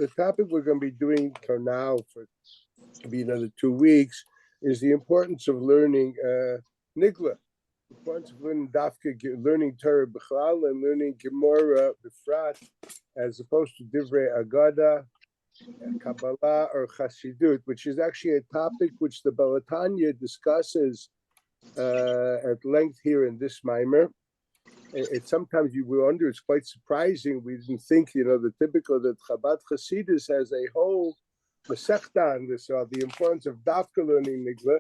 the topic we're going to be doing for now, for be another 2 weeks, is the importance of learning Nigla. The importance of learning Dafka, learning Torah B'chlal, and learning Gemara B'frat, as opposed to Divrei Agada, Kabbalah, or Chassidut, which is actually a topic which the Balatanya discusses at length here in this mimer. It's sometimes you wonder, it's quite surprising. We didn't think, the typical that Chabad Chassidus has a whole Masechta on this, the importance of Dafka learning Nigla.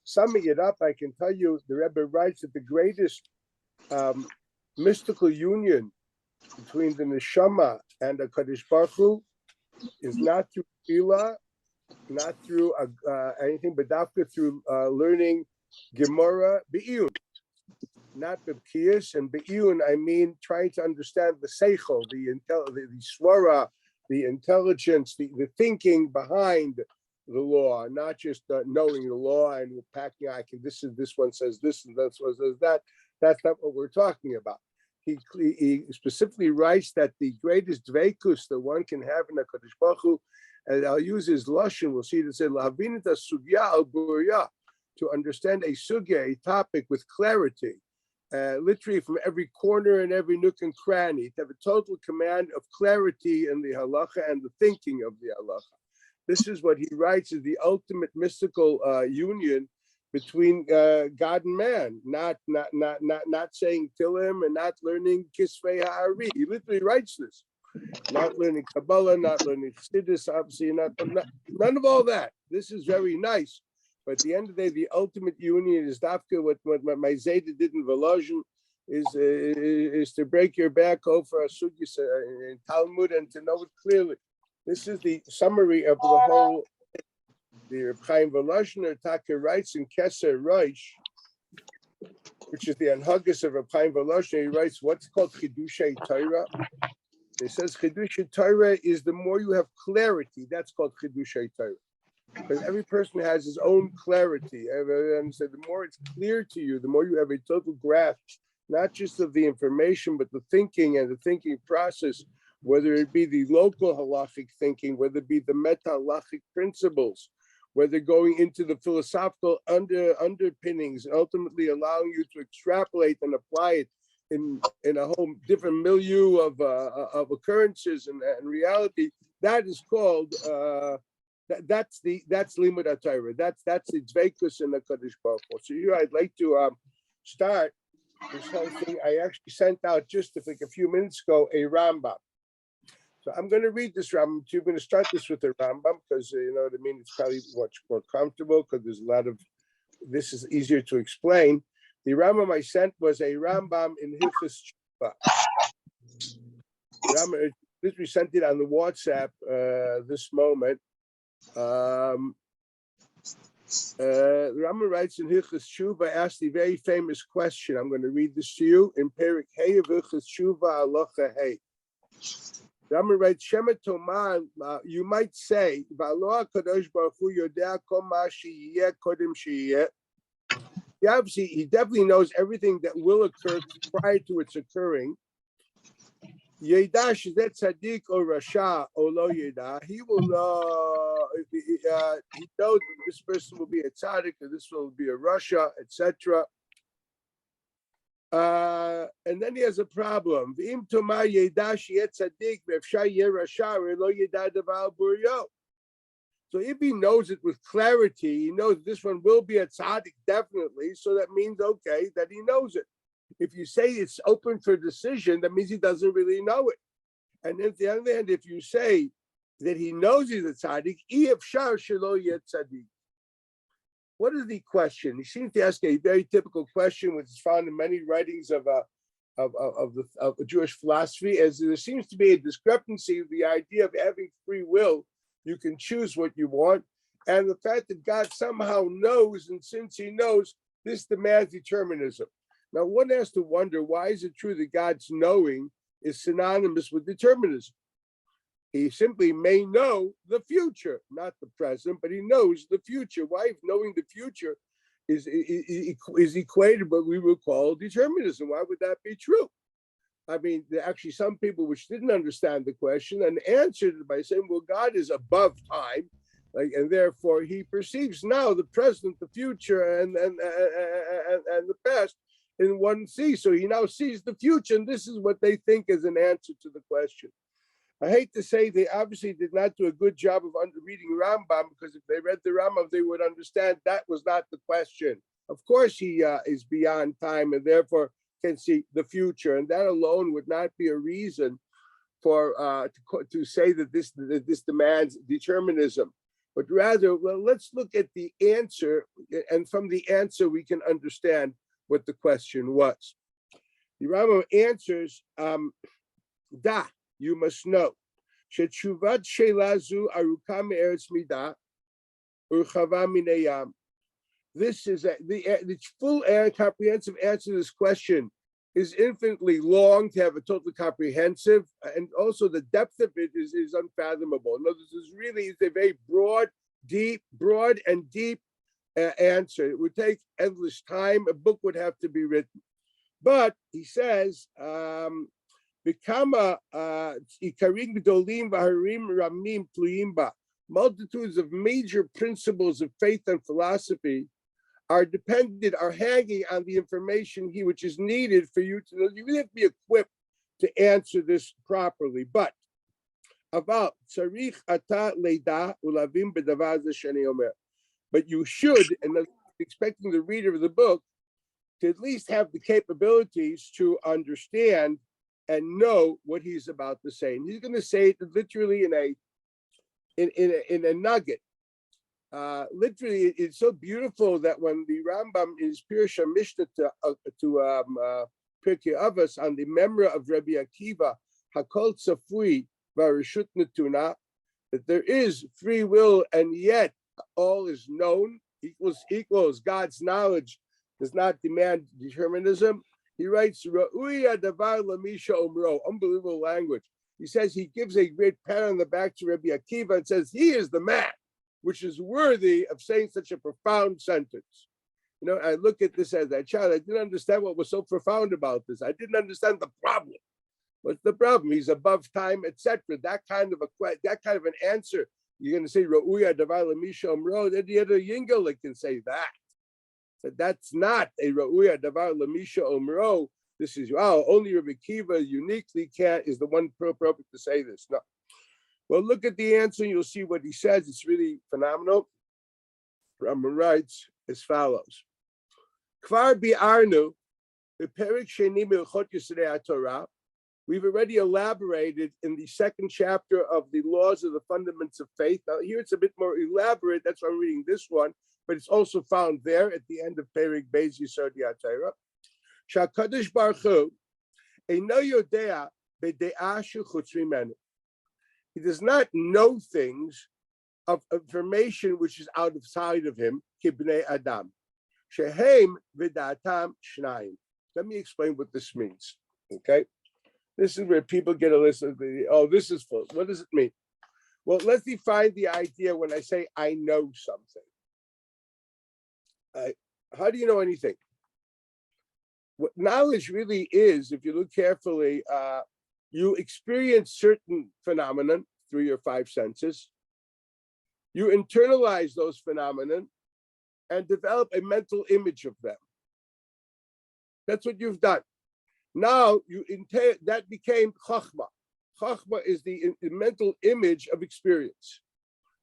Summing it up, I can tell you, the Rebbe writes that the greatest mystical union between the Neshama and the Kadosh Baruch Hu is not through Tefillah, not through anything, but Dafka through learning Gemara Be'iyun. Not B'kiyas, and Be'iyun, I mean trying to understand the seichel, the swara, the intelligence, the thinking behind the law, not just knowing the law and packing. This one says this and this one says that. That's not what we're talking about. He specifically writes that the greatest dveikus that one can have in a Kadosh Baruch Hu, and I'll use his lashon. We'll see it said lahabinita sugya al burya, to understand a sugya, a topic with clarity. Literally from every corner and every nook and cranny, to have a total command of clarity in the halacha and the thinking of the halacha. This is what he writes is the ultimate mystical union between God and man. Not saying Tillim and not learning Kisvei Ha'ari. He literally writes this. Not learning Kabbalah, not learning Chassidus, obviously, none of all that. This is very nice. But at the end of the day, the ultimate union is Dafka. What my Zayda did in Volozhin is to break your back over a sugis in Talmud and to know it clearly. This is the summary of the whole. The Reb Chaim Volozhiner Taka writes in Keser Rosh, which is the Anhagas of Reb Chaim Volozhiner. He writes what's called Chidushay Torah. He says Chidushay Torah is the more you have clarity. That's called Chidushay Torah. Because every person has his own clarity. And so the more it's clear to you, the more you have a total grasp, not just of the information, but the thinking and the thinking process, whether it be the local halachic thinking, whether it be the meta halachic principles, whether going into the philosophical underpinnings, and ultimately allowing you to extrapolate and apply it in a whole different milieu of occurrences and reality. That is called that's limud HaTorah. That's the dveikus in the Kadosh Baruch Hu. So here I'd like to start this whole thing. I actually sent out just like a few minutes ago a Rambam. So I'm going to read this Rambam. You're going to start this with the Rambam because you know what I mean. It's probably much more comfortable because there's a lot of this is easier to explain. The Rambam I sent was a Rambam in Hilchos Tshuva. We sent it on the WhatsApp this moment. The Rambam writes in Hilchos Tshuva, asked the very famous question. I'm going to read this to you in Perik Hey of Hilchos Tshuva Halacha Hey. The Rambam writes, Shema Tomah, you might say, V'alo HaKadosh Baruch Hu yodea kol ma sheyeh kodem sheyeh. Obviously, he definitely knows everything that will occur prior to its occurring. Yeda shezeh tzaddik or rasha or lo yeda. He will know. He knows this person will be a tzaddik or this will be a rasha, etc. And then he has a problem. V'im tomah yeda sheyeh tzaddik ve'efshar yeh rasha or lo yeda davar buryo. So if he knows it with clarity, he knows this one will be a tzaddik definitely. So that means okay that he knows it. If you say it's open for decision, that means he doesn't really know it. And at the other hand, if you say that he knows he's a tzaddik, efshar shelo yeh tzaddik. What is the question? He seems to ask a very typical question, which is found in many writings of Jewish philosophy, as there seems to be a discrepancy of the idea of having free will. You can choose what you want, and the fact that God somehow knows, and since he knows, this demands determinism. Now, one has to wonder, why is it true that God's knowing is synonymous with determinism? He simply may know the future, not the present, but he knows the future. Why, if knowing the future is equated with what we would call determinism? Why would that be true? I mean, there are actually some people which didn't understand the question and answered it by saying, well, God is above time, and therefore he perceives now the present, the future, and the past in one see. So he now sees the future, and this is what they think is an answer to the question. I hate to say they obviously did not do a good job of reading Rambam, because if they read the Rambam, they would understand that was not the question. Of course, he is beyond time and therefore can see the future, and that alone would not be a reason for to say that this demands determinism. But rather, well, let's look at the answer, and from the answer we can understand what the question was. The Rambam answers, da, you must know, shechuvat shelazu aruka me'eretz midah urchava minayam. This is the full and comprehensive answer to this question is infinitely long to have a totally comprehensive, and also the depth of it is unfathomable. In other words, it's a very broad and deep answer. It would take endless time. A book would have to be written. But he says, multitudes of major principles of faith and philosophy are hanging on the information which is needed for you to know. You really have to be equipped to answer this properly. But but you should, and I'm expecting the reader of the book to at least have the capabilities to understand and know what he's about to say. And he's going to say it literally in a nugget. Literally, it's so beautiful that when the Rambam is Pirsha Mishnah to Pirkei Avos on the memory of Rabbi Akiva, Hakol Tzafui Varishut Natuna, that there is free will and yet all is known, equals God's knowledge does not demand determinism. He writes, Ra'uya davar lamisha omro, unbelievable language. He says he gives a great pat on the back to Rabbi Akiva and says he is the man which is worthy of saying such a profound sentence. You know, I look at this as a child. I didn't understand what was so profound about this. I didn't understand the problem. What's the problem? He's above time, etc. That kind of an answer. You're going to say Ra'uya davar lamisha omro. Then the other Yingel can say that. But that's not a Ra'uya davar lamisha omro. This is only Rabbi Akiva uniquely is the one appropriate to say this. No. Well, look at the answer and you'll see what he says. It's really phenomenal. Rambam writes as follows. Kvar bi'arnu, beperik sheni me'ilchot Yesodei HaTorah. We've already elaborated in the second chapter of the laws of the fundaments of faith. Now, here it's a bit more elaborate. That's why I'm reading this one. But it's also found there at the end of Perik Beis Yesodei HaTorah. Shakadosh Baruch Hu eino yodea b'de'ah shechutz mimenu. He does not know things of information which is outside of him. Kibnei Adam. Shehem v'da'atam shnayim. Let me explain what this means. Okay, this is where people get a list of this is false. What does it mean? Well, let's define the idea when I say I know something. How do you know anything? What knowledge really is, if you look carefully, you experience certain phenomena through your five senses. You internalize those phenomena and develop a mental image of them. That's what you've done. Now that became chachma. Chachma is the mental image of experience,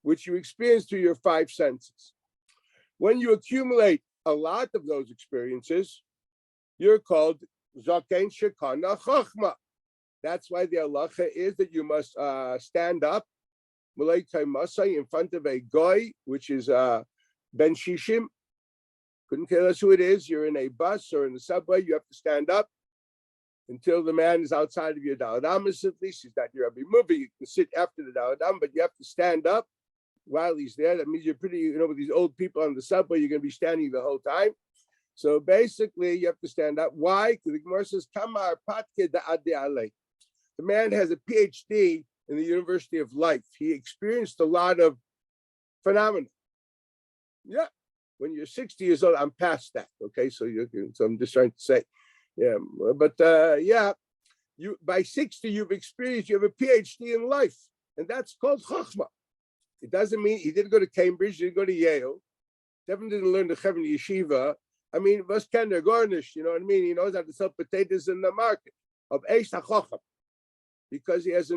which you experience through your five senses. When you accumulate a lot of those experiences, you're called zaken shekana chachma. That's why the halacha is that you must stand up in front of a goy, which is ben shishim. Couldn't tell us who it is. You're in a bus or in the subway. You have to stand up until the man is outside of your daladam. At least he's not your every movie. You can sit after the daladam, but you have to stand up while he's there. That means you're pretty, with these old people on the subway, you're going to be standing the whole time. So basically, you have to stand up. Why? Because the Gemara says, "Kamar patke da'ade alei." The man has a PhD in the University of Life. He experienced a lot of phenomena. Yeah, when you're 60 years old, I'm past that. Okay, so I'm just trying to say, yeah. But You by 60, you have a PhD in life, and that's called chachma. It doesn't mean he didn't go to Cambridge, he didn't go to Yale, definitely didn't learn the Chevron Yeshiva. I mean, was kind of garnish, you know what I mean? He knows how to sell potatoes in the market of Eish HaChacham, because he has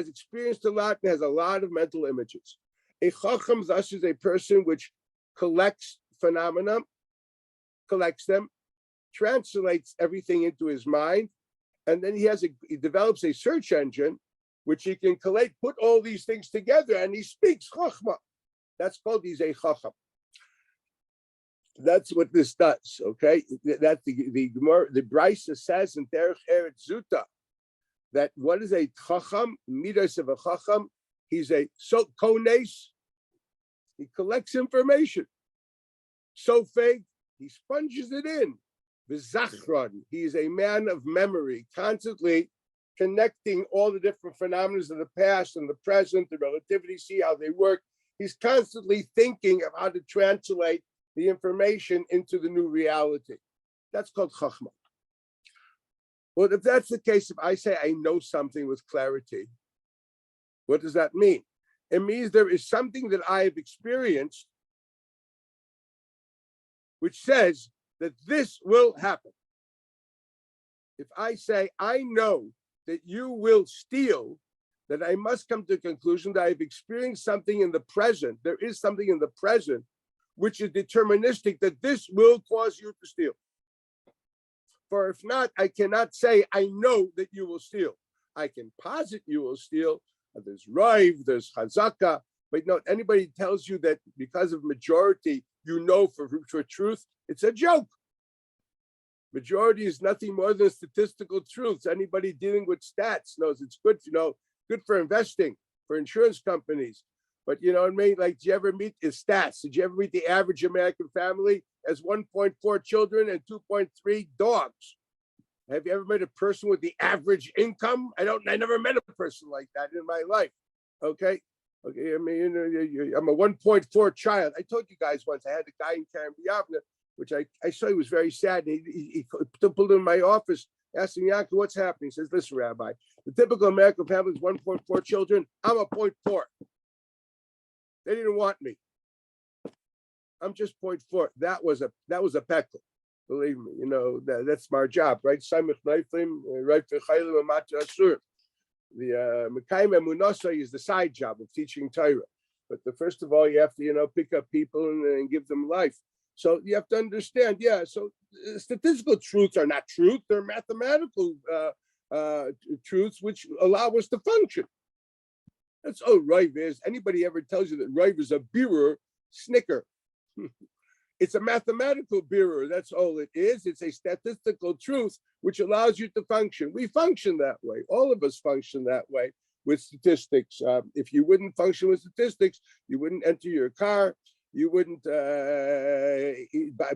experienced a lot and has a lot of mental images. A Chacham thus is a person which collects phenomena, collects them, translates everything into his mind, and then he develops a search engine which he can collate, put all these things together, and he speaks Chachma. That's called he's a Chacham. That's what this does, okay? That the Gemara, the Brisa says in Derech Eretz Zuta that what is a Chacham, midas of a Chacham? He's a kones. He collects information. Sofeg, he sponges it in. V'zachron, he is a man of memory, constantly connecting all the different phenomena of the past and the present, the relativity, see how they work. He's constantly thinking of how to translate the information into the new reality. That's called chachma. Well, if that's the case, if I say I know something with clarity, what does that mean? It means there is something that I have experienced which says that this will happen. If I say, I know that you will steal, then I must come to the conclusion that I've experienced something in the present. There is something in the present which is deterministic that this will cause you to steal. For if not, I cannot say, I know that you will steal. I can posit you will steal. There's Raiv, there's Chazaka, but no, anybody tells you that because of majority, you know for truth, it's a joke. Majority is nothing more than statistical truths. Anybody dealing with stats knows it's good, good for investing, for insurance companies. But you know what I mean? Like, did you ever meet the stats? Did you ever meet the average American family as 1.4 children and 2.3 dogs? Have you ever met a person with the average income? I never met a person like that in my life. Okay. I mean, I'm a 1.4 child. I told you guys once I had a guy in Karen Biavna, which I saw he was very sad. He pulled in my office, asked me, Yankee, what's happening? He says, listen, Rabbi, the typical American family is 1.4 children. I'm a 0.4. They didn't want me. I'm just 0.4. That was a peckle. Believe me, that's my job, right? The Mekayim Emunasa is the side job of teaching Torah. But first of all, you have to, pick up people and give them life. So you have to understand, so statistical truths are not truth, they're mathematical truths which allow us to function. That's all Raiv is. Anybody ever tells you that Raiv is a birur, snicker. It's a mathematical birur, that's all it is. It's a statistical truth which allows you to function. We function that way. All of us function that way with statistics. If you wouldn't function with statistics, you wouldn't enter your car. You wouldn't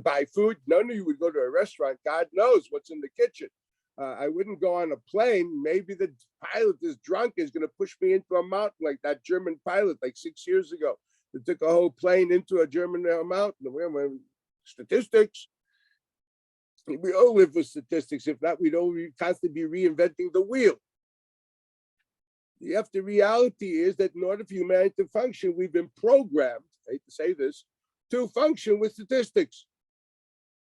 buy food. No, you would go to a restaurant. God knows what's in the kitchen. I wouldn't go on a plane. Maybe the pilot is drunk, is going to push me into a mountain like that German pilot like 6 years ago. They took a whole plane into a German mountain. Statistics. We all live with statistics. If not, we'd all constantly be reinventing the wheel. The reality is that in order for humanity to function, we've been programmed, I hate to say this, to function with statistics,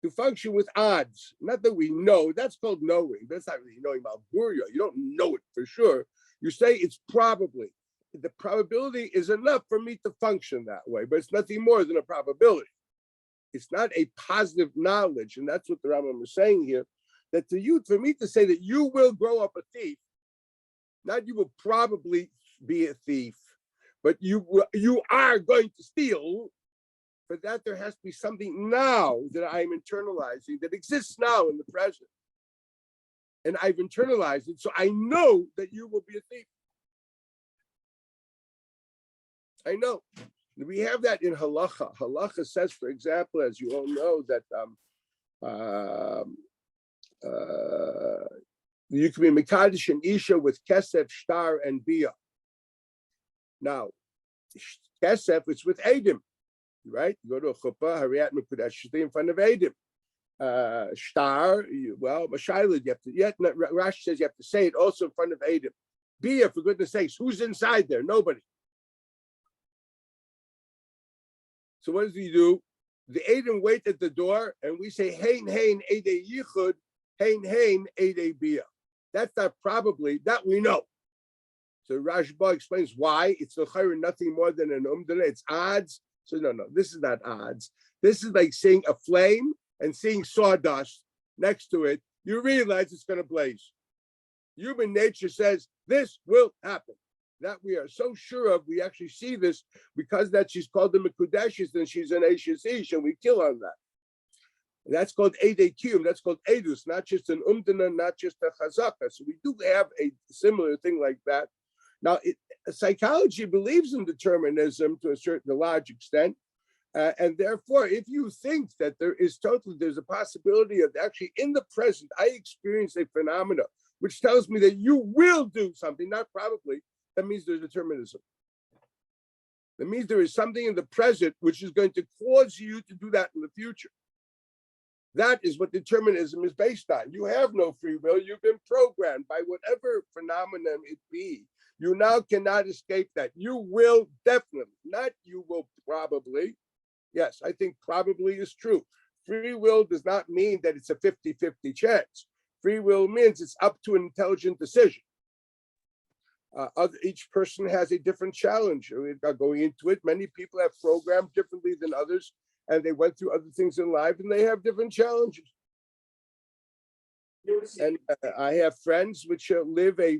to function with odds. Not that we know, that's called knowing. That's not really knowing about Buria. You don't know it for sure. You say it's probably. The probability is enough for me to function that way, but it's nothing more than a probability. It's not a positive knowledge. And that's what the Rambam is saying here, that for me to say that you will grow up a thief, not you will probably be a thief, but you are going to steal. For that, there has to be something now that I'm internalizing that exists now in the present. And I've internalized it, so I know that you will be a thief. I know. We have that in halacha. Halacha says, for example, as you all know, that you can be mekadosh and isha with kesef, shtar, and bia. Now, kesef, it's with edim, right? You go to a chuppah, hariyat mekudesh in front of edim. Shtar, well, Mashayla, you have to, yet Rashi says you have to say it also in front of Adam. Bia, for goodness sakes, who's inside there? Nobody. So what does he do? The Adam wait at the door, and we say, Hein, Ede Yichud, Hein, Ede Bia. That's not probably, that we know. So Rashba explains why. It's nothing more than an umdana. It's odds. So no, this is not odds. This is like seeing a flame and seeing sawdust next to it. You realize it's going to blaze. Human nature says this will happen. That we are so sure of, we actually see this because that she's called the Mekudeshes and she's an Ashes Ish, and we kill on that. And that's called Ede Kiyum, that's called Edus, not just an Umdana, not just a Chazaka. So we do have a similar thing like that. Now, psychology believes in determinism to a large extent. And therefore, if you think that there's a possibility of actually in the present, I experience a phenomena which tells me that you will do something, not probably, that means there's determinism. That means there is something in the present which is going to cause you to do that in the future. That is what determinism is based on. You have no free will. You've been programmed by whatever phenomenon it be. You now cannot escape that. You will definitely, not you will probably. Yes, I think probably is true. Free will does not mean that it's a 50-50 chance. Free will means it's up to an intelligent decision. Each person has a different challenge. Going into it, many people have programmed differently than others, and they went through other things in life, and they have different challenges. And I have friends which live a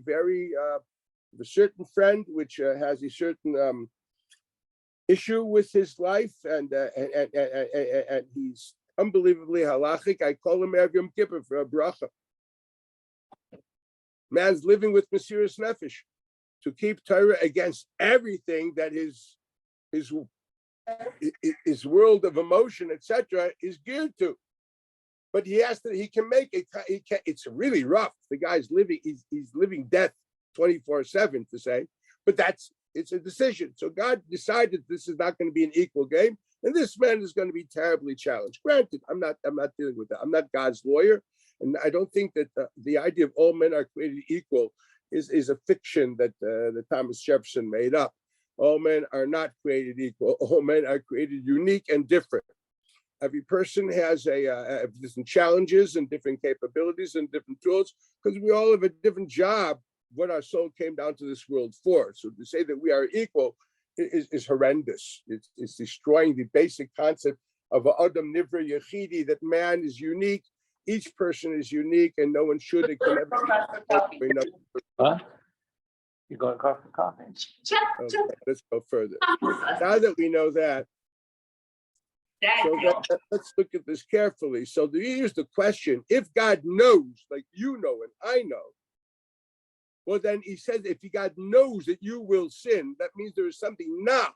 certain friend which has a certain issue with his life, and he's unbelievably halachic. I call him Erev Yom Kippur for a bracha. Man's living with Mesiras Nefesh to keep Torah against everything that his world of emotion, etc., is geared to. But he can make it. It's really rough. The guy's living. He's living death 24/7 to say. But it's a decision. So God decided this is not going to be an equal game, and this man is going to be terribly challenged. Granted, I'm not dealing with that. I'm not God's lawyer, and I don't think that the idea of all men are created equal is a fiction that Thomas Jefferson made up. All men are not created equal. All men are created unique and different. Every person has different challenges and different capabilities and different tools, because we all have a different job, what our soul came down to this world for. So to say that we are equal is horrendous. It's destroying the basic concept of Adam Nivra Yechidi, that man is unique, each person is unique, and no one should. It can never. Huh? You're going to go for coffee? Okay, let's go further. Now that we know that, let's look at this carefully. So here's the question: if God knows, like you know and I know, well, then he says, if God knows that you will sin, that means there is something now.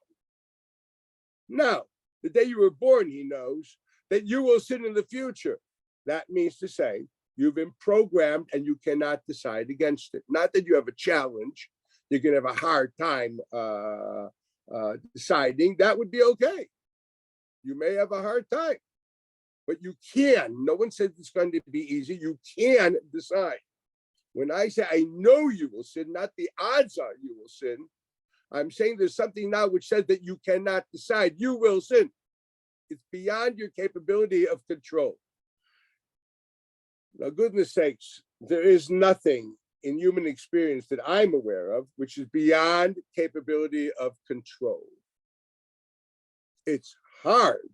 Now, the day you were born, he knows that you will sin in the future. That means to say, you've been programmed and you cannot decide against it. Not that you have a challenge, you're going to have a hard time deciding. That would be okay. You may have a hard time, but you can. No one says it's going to be easy. You can decide. When I say I know you will sin, not the odds are you will sin, I'm saying there's something now which says that you cannot decide. You will sin. It's beyond your capability of control. Now, goodness sakes, there is nothing in human experience that I'm aware of which is beyond capability of control. It's hard.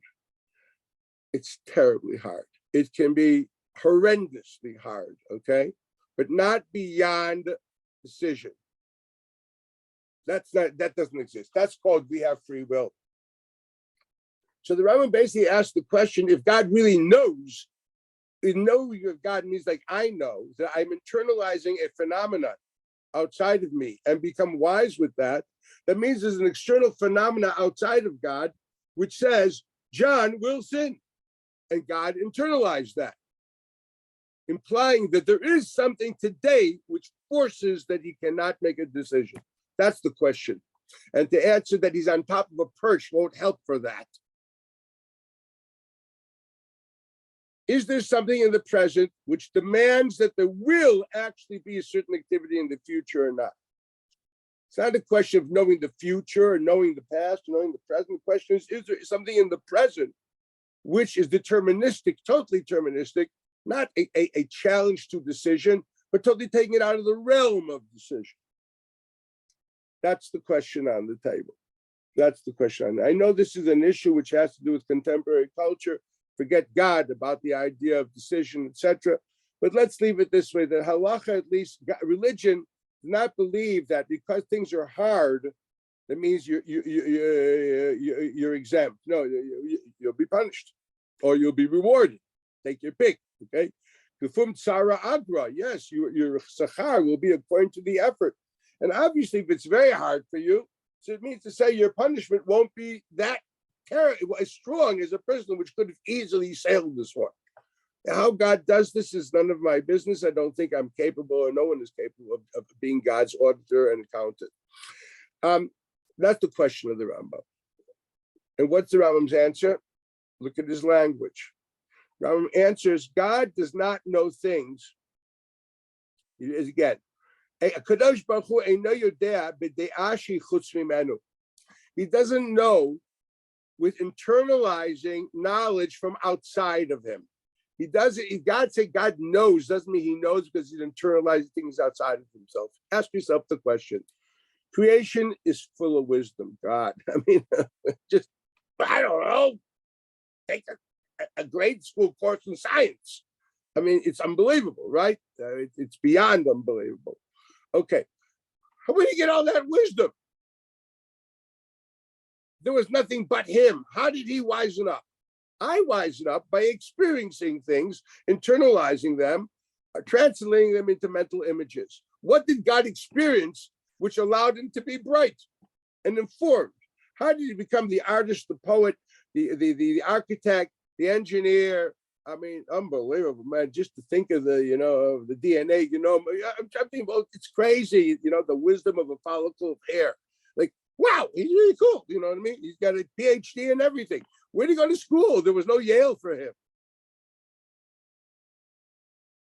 It's terribly hard. It can be horrendously hard, okay? But not beyond decision. That doesn't exist. That's called we have free will. So the Rambam basically asked the question, if God really knows, God means like I know that I'm internalizing a phenomenon outside of me and become wise with that. That means there's an external phenomena outside of God which says John will sin, and God internalized that, implying that there is something today which forces that he cannot make a decision. That's the question. And to answer that he's on top of a perch won't help for that. Is there something in the present which demands that there will actually be a certain activity in the future or not? It's not a question of knowing the future or knowing the past or knowing the present. The question is there something in the present which is deterministic, totally deterministic, not a challenge to decision, but totally taking it out of the realm of decision? That's the question on the table. That's the question. I know this is an issue which has to do with contemporary culture. Forget God about the idea of decision, etc. But let's leave it this way: that halacha, at least religion, does not believe that because things are hard, that means you're exempt. No, you'll be punished, or you'll be rewarded. Take your pick. Okay. Kufum tsara agra. Yes, your sachar will be according to the effort. And obviously, if it's very hard for you, so it means to say your punishment won't be that as strong as a person which could have easily sailed this one. How God does this is none of my business. I don't think I'm capable, or no one is capable of being God's auditor and accountant. That's the question of the Rambam. And what's the Rambam's answer? Look at his language. Rambam answers, God does not know things. Again, he doesn't know with internalizing knowledge from outside of him. He doesn't. God say God knows doesn't mean he knows because he's internalizing things outside of himself. Ask yourself the question: creation is full of wisdom. God, I mean, just I don't know. Take a grade school course in science. I mean, it's unbelievable, right? It's beyond unbelievable. Okay, where did he get all that wisdom? There was nothing but him. How did he wisen up? I wisen up by experiencing things, internalizing them, translating them into mental images. What did God experience which allowed him to be bright and informed? How did he become the artist, the poet, the architect, the engineer? I mean, unbelievable, man. Just to think of the, of the DNA, I'm thinking about, it's crazy, the wisdom of a follicle of hair. Like, wow, he's really cool. You know what I mean? He's got a PhD and everything. Where did he go to school? There was no Yale for him.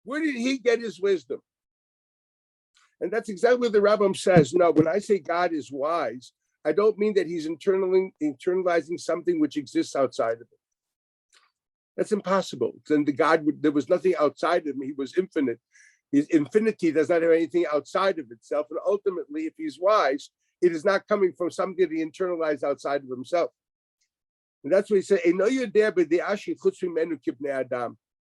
Where did he get his wisdom? And that's exactly what the Rambam says. No, when I say God is wise, I don't mean that he's internalizing something which exists outside of him. That's impossible. Then there was nothing outside of him. He was infinite. His infinity does not have anything outside of itself. And ultimately, if he's wise, it is not coming from something that he internalized outside of himself. And that's what he said.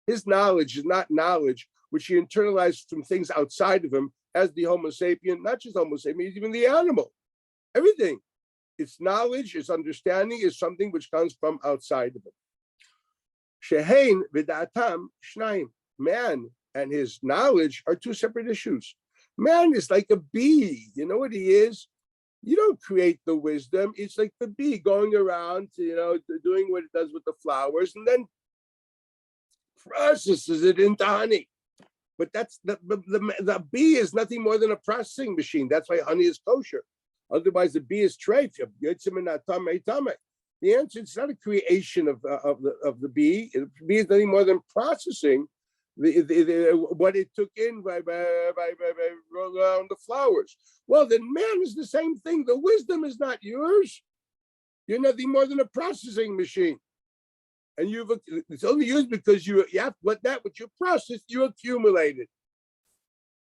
His knowledge is not knowledge which he internalized from things outside of him as the Homo sapien, not just Homo sapien, even the animal. Everything. Its knowledge, its understanding is something which comes from outside of him. Shehein v'da'atam shnayim. Man and his knowledge are two separate issues. Man is like a bee. You know what he is? You don't create the wisdom. It's like the bee going around, doing what it does with the flowers, and then processes it into honey. But that's the bee is nothing more than a processing machine. That's why honey is kosher. Otherwise, the bee is treif. The answer is not a creation of the bee. The bee is nothing more than processing what it took in by rolling around the flowers. Well, then man is the same thing. The wisdom is not yours. You're nothing more than a processing machine. And it's only used because you have what you processed, you accumulated.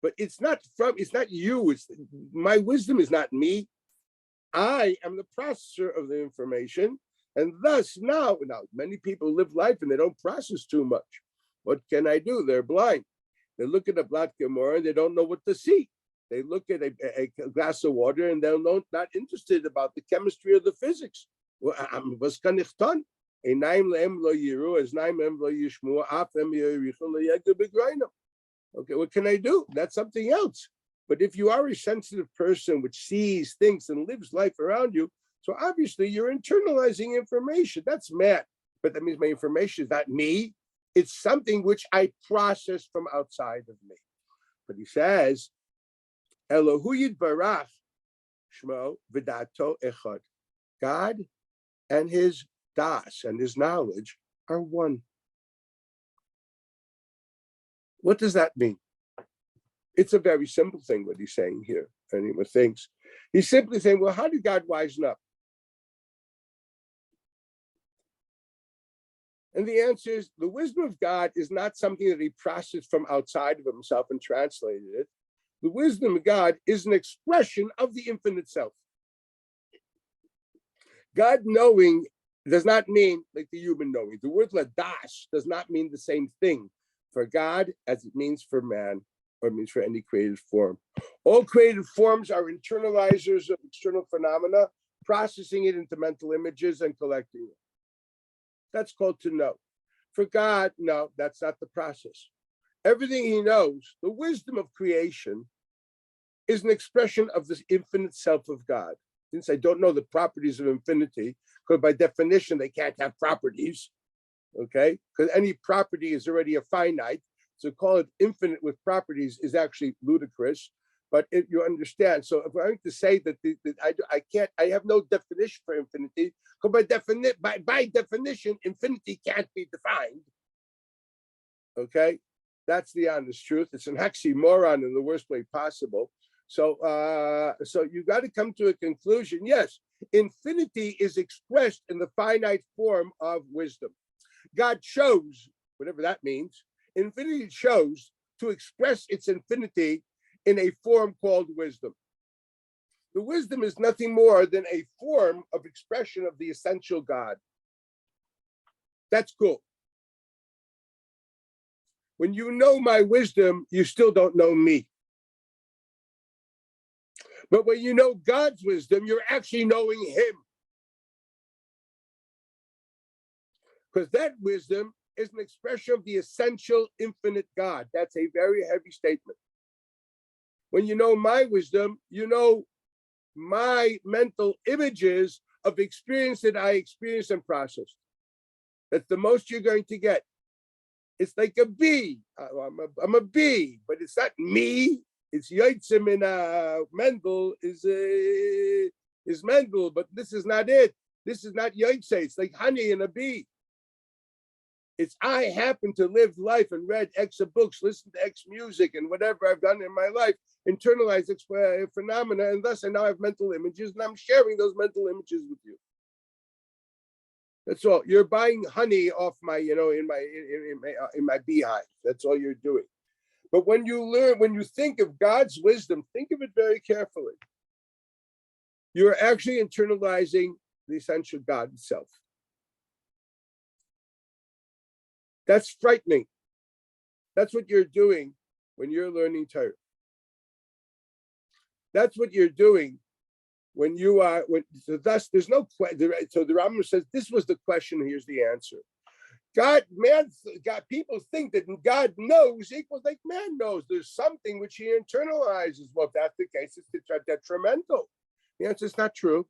But it's not you. My wisdom is not me. I am the processor of the information. And thus now many people live life and they don't process too much. What can I do? They're blind. They look at a black Gemara and they don't know what to see. They look at a glass of water and they're not interested about the chemistry or the physics. Okay, what can I do? That's something else. But if you are a sensitive person which sees things and lives life around you, so obviously you're internalizing information. That's mad. But that means my information is not me. It's something which I process from outside of me. But he says, Elohu Yitbarach Shmo V'dato Echad. God and his das and his knowledge are one. What does that mean? It's a very simple thing what he's saying here. Anyone thinks he's simply saying, well, how did God wisen up? And the answer is the wisdom of God is not something that he processed from outside of himself and translated it. The wisdom of God is an expression of the infinite self. God knowing does not mean like the human knowing. The word ladash does not mean the same thing for God as it means for man, or it means for any created form. All created forms are internalizers of external phenomena, processing it into mental images and collecting it. That's called to know. For God, no, that's not the process. Everything he knows, the wisdom of creation, is an expression of this infinite self of God. Since I don't know the properties of infinity, because by definition they can't have properties, okay? Because any property is already a finite, so call it infinite with properties is actually ludicrous. But if you understand, so if I'm going to say that, I have no definition for infinity, because by definition, infinity can't be defined. Okay, that's the honest truth. It's an oxymoron in the worst way possible. So you got to come to a conclusion. Yes, infinity is expressed in the finite form of wisdom. God chose, whatever that means, infinity chose to express its infinity in a form called wisdom. The wisdom is nothing more than a form of expression of the essential God. That's cool. When you know my wisdom, you still don't know me. But when you know God's wisdom, you're actually knowing him. Because that wisdom is an expression of the essential infinite God. That's a very heavy statement. When you know my wisdom, you know my mental images of experience that I experienced and processed. That's the most you're going to get. It's like a bee. I'm a bee, but it's not me. It's Yoitzim in Mendel is Mendel, but this is not it. This is not Yoitze. It's like honey in a bee. It's I happen to live life and read X of books, listen to X music, and whatever I've done in my life, internalize phenomena, and thus I now have mental images, and I'm sharing those mental images with you. That's all. You're buying honey off my, in my beehive. That's all you're doing. But when you think of God's wisdom, think of it very carefully. You're actually internalizing the essential God itself. That's frightening. That's what you're doing when you're learning Torah. That's what you're doing when you are. Thus, there's no question. So the Rambam says this was the question. Here's the answer. God, people think that God knows equals like man knows. There's something which he internalizes. Well, if that's the case, it's detrimental. The answer is not true.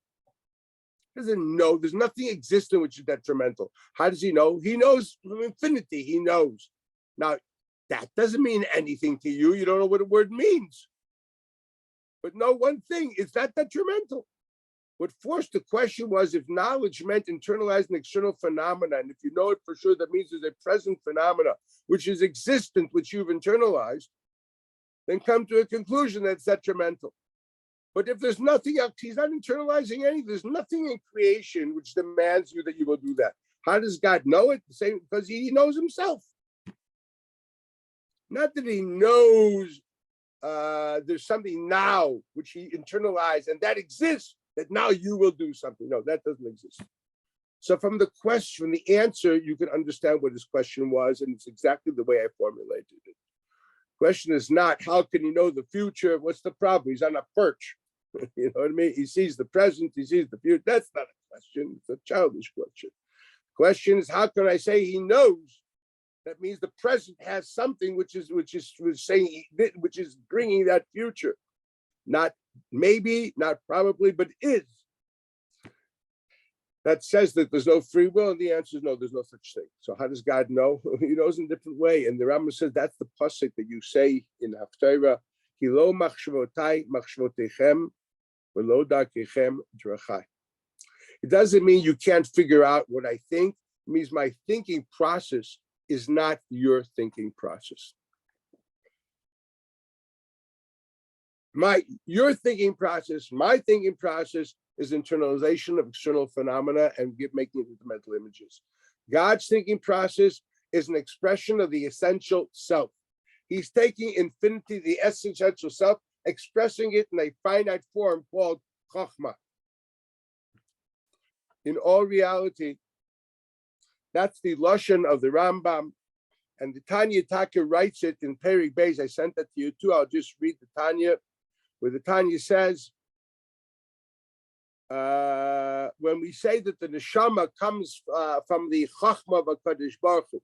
He doesn't know. There's nothing existent which is detrimental. How does he know? He knows from infinity. He knows. Now, that doesn't mean anything to you. You don't know what a word means. But know one thing, it's not detrimental. What forced the question was if knowledge meant internalizing external phenomena, and if you know it for sure, that means there's a present phenomena which is existent, which you've internalized, then come to a conclusion that's detrimental. But if there's nothing else, he's not internalizing anything. There's nothing in creation which demands you that you will do that. How does God know it? The same, because he knows himself. Not that he knows there's something now which he internalized and that exists, that now you will do something. No, that doesn't exist. So from the question, from the answer, you can understand what his question was, and it's exactly the way I formulated it. Question is not, how can he know the future? What's the problem? He's on a perch. You know what I mean? He sees the present, he sees the future. That's not a question. It's a childish question. Question is, how can I say he knows? That means the present has something which is bringing that future. Not maybe, not probably, but is. That says that there's no free will, and the answer is no, there's no such thing. So how does God know? He knows in a different way. And the Rambam says that's the pasuk that you say in Haftarah, Kilo machshvotai machshvotechem v'lo darkechem drachai. It doesn't mean you can't figure out what I think. It means my thinking process is not your thinking process. Your thinking process, my thinking process is internalization of external phenomena and making it into mental images. God's thinking process is an expression of the essential self. He's taking infinity, the essential self, expressing it in a finite form called Chokhmah. In all reality, that's the Lashon of the Rambam, and the Tanya Taka writes it in Perik Beis. I sent that to you too. I'll just read the Tanya, where the Tanya says, when we say that the neshama comes from the Chachma of HaKadosh Baruch Hu,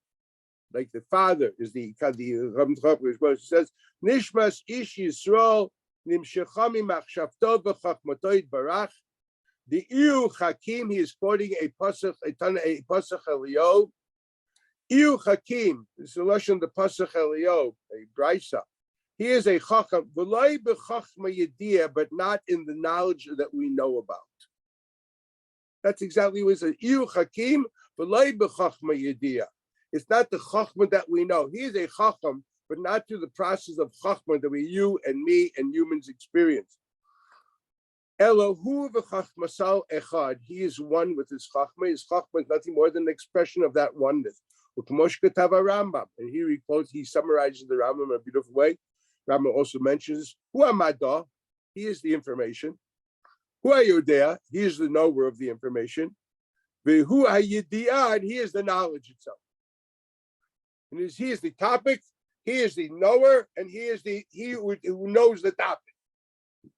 like the Father is the Chachma of HaKadosh, says, Nishmas Ish Yisrael Nimshechami Machshavto V'Chachmatoi Barach. The Iu Hakim, he is quoting a pasuk Eliyahu. Iu Hakim, this is a lesson the pasuk Eliyahu, a brisa. He is a chacham, v'loi b'chachma yediyah, but not in the knowledge that we know about. That's exactly what it says. Iu Hakim, v'loi b'chachma yediyah. It's not the chachma that we know. He is a chacham, but not through the process of chachma that you and me and humans experience. Elohu v'chachmasal echad. He is one with his chachma. His chachma is nothing more than an expression of that oneness. Rambam, and here he summarizes the Rambam in a beautiful way. Rambam also mentions Hu Amadah, he is the information. Hu Hayodea, he is the knower of the information. Hu Hayidiyah, he is the knowledge itself. And he is the topic, he is the knower, and he is he who knows the topic.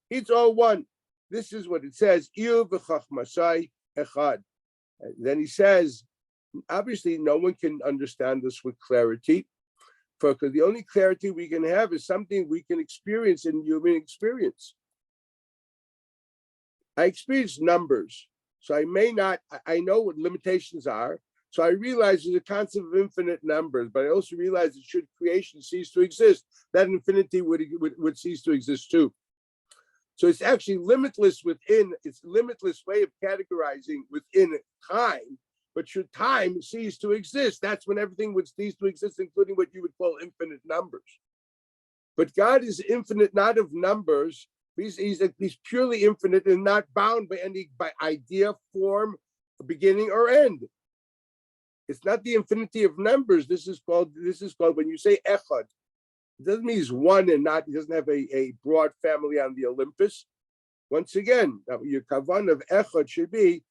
It's all one. This is what it says. Iu v'chachmasai echad. Then he says, obviously, no one can understand this with clarity, because the only clarity we can have is something we can experience in human experience. I experience numbers, so I know what limitations are, so I realize there's a concept of infinite numbers, but I also realize that should creation cease to exist, that infinity would cease to exist too. So it's actually limitless it's a limitless way of categorizing within time. But should time cease to exist, that's when everything would cease to exist, including what you would call infinite numbers. But God is infinite, not of numbers. He's purely infinite and not bound by idea, form, beginning or end. It's not the infinity of numbers. This is called when you say echad. It doesn't mean he's one and not. He doesn't have a broad family on the Olympus. Once again, your kavan of echad should be.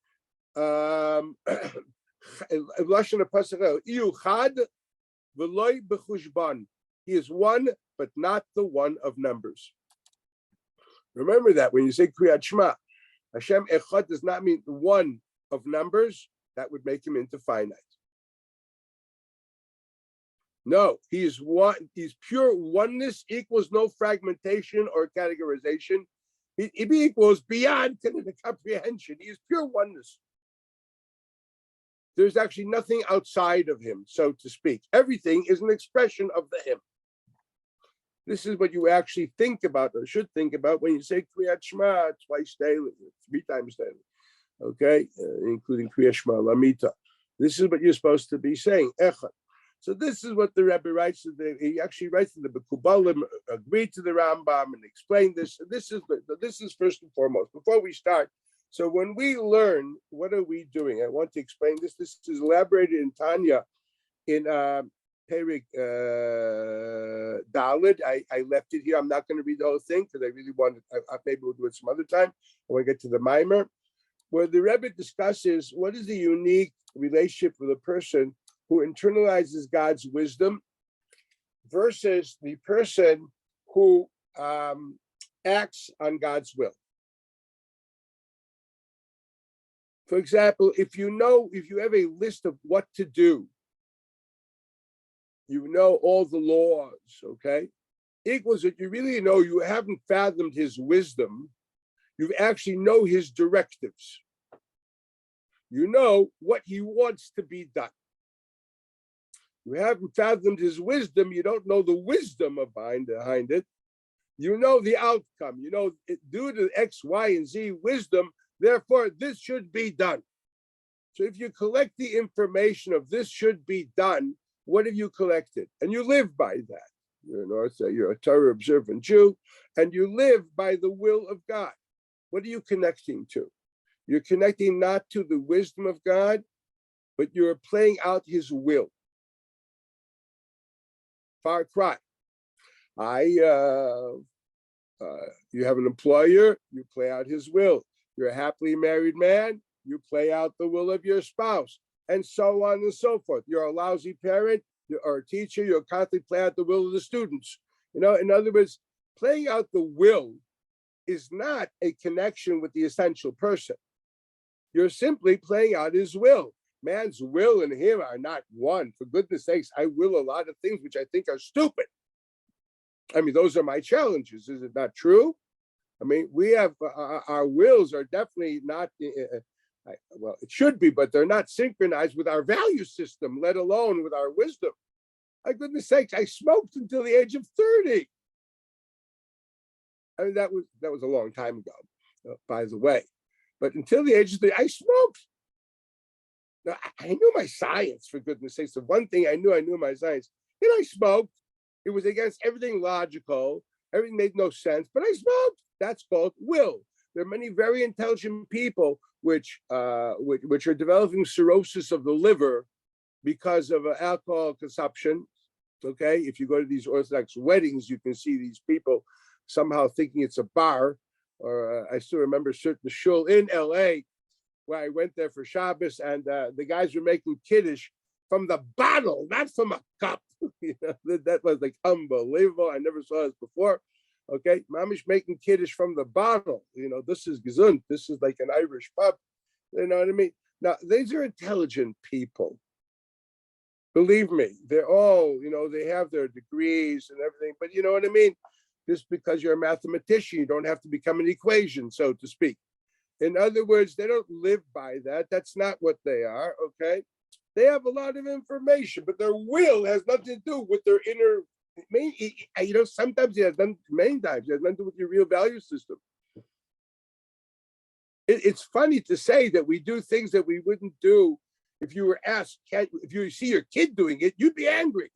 He is one, but not the one of numbers. Remember that when you say Kriyat Shema, Hashem Echad does not mean one of numbers. That would make him into finite. No, he is one. He's pure oneness, equals no fragmentation or categorization. He equals beyond comprehension. He is pure oneness. There's actually nothing outside of him, so to speak. Everything is an expression of the him. This is what you actually think about, or should think about, when you say Kriyat Shema twice daily, 3 times daily, okay, including Kriyat Shema Lamita. This is what you're supposed to be saying, Echad. So this is what the Rebbe writes. He actually writes that the Bekubalim agreed to the Rambam and explained this. This is first and foremost. Before we start, so when we learn, what are we doing? I want to explain this. This is elaborated in Tanya in Perik Dalid. I left it here. I'm not going to read the whole thing because I really wanted. Maybe we'll do it some other time. I want to get to the Mimer, where the Rebbe discusses what is the unique relationship with a person who internalizes God's wisdom versus the person who acts on God's will. For example, if you have a list of what to do, you know all the laws, okay? Equals that you really know you haven't fathomed his wisdom, you actually know his directives. You know what he wants to be done. You haven't fathomed his wisdom, you don't know the wisdom behind it. You know the outcome, you know, due to X, Y, and Z wisdom, therefore, this should be done. So if you collect the information of this should be done, what have you collected? And you live by that. You're a Torah observant Jew, and you live by the will of God. What are you connecting to? You're connecting not to the wisdom of God, but you're playing out his will. Far cry. You have an employer, you play out his will. You're a happily married man, you play out the will of your spouse, and so on and so forth. You're a lousy parent, or a teacher, you'll constantly play out the will of the students. In other words, playing out the will is not a connection with the essential person. You're simply playing out his will. Man's will and him are not one. For goodness sakes, I will a lot of things which I think are stupid. I mean, those are my challenges. Is it not true? I mean, we have our wills are definitely not, well, it should be, but they're not synchronized with our value system, let alone with our wisdom. My goodness sakes, I smoked until the age of 30. I mean, that was a long time ago, by the way. But until the age of 30, I smoked. Now, I knew my science, for goodness sakes. The one thing I knew my science. I smoked. It was against everything logical. Everything made no sense, but I smoked. That's called will. There are many very intelligent people which are developing cirrhosis of the liver because of alcohol consumption. Okay, if you go to these Orthodox weddings, you can see these people somehow thinking it's a bar. Or I still remember certain shul in LA where I went there for Shabbos, and the guys were making kiddush from the bottle, not from a cup. That was like unbelievable. I never saw this before. Okay, mamish making kiddush from the bottle. This is gesund. This is like an Irish pub. You know what I mean? Now, these are intelligent people. Believe me, they're all, they have their degrees and everything, but you know what I mean? Just because you're a mathematician, you don't have to become an equation, so to speak. In other words, they don't live by that. That's not what they are, okay? They have a lot of information, but their will has nothing to do with their inner, sometimes it has nothing, many times, it has nothing to do with your real value system. It's funny to say that we do things that we wouldn't do if you were asked, if you see your kid doing it, you'd be angry.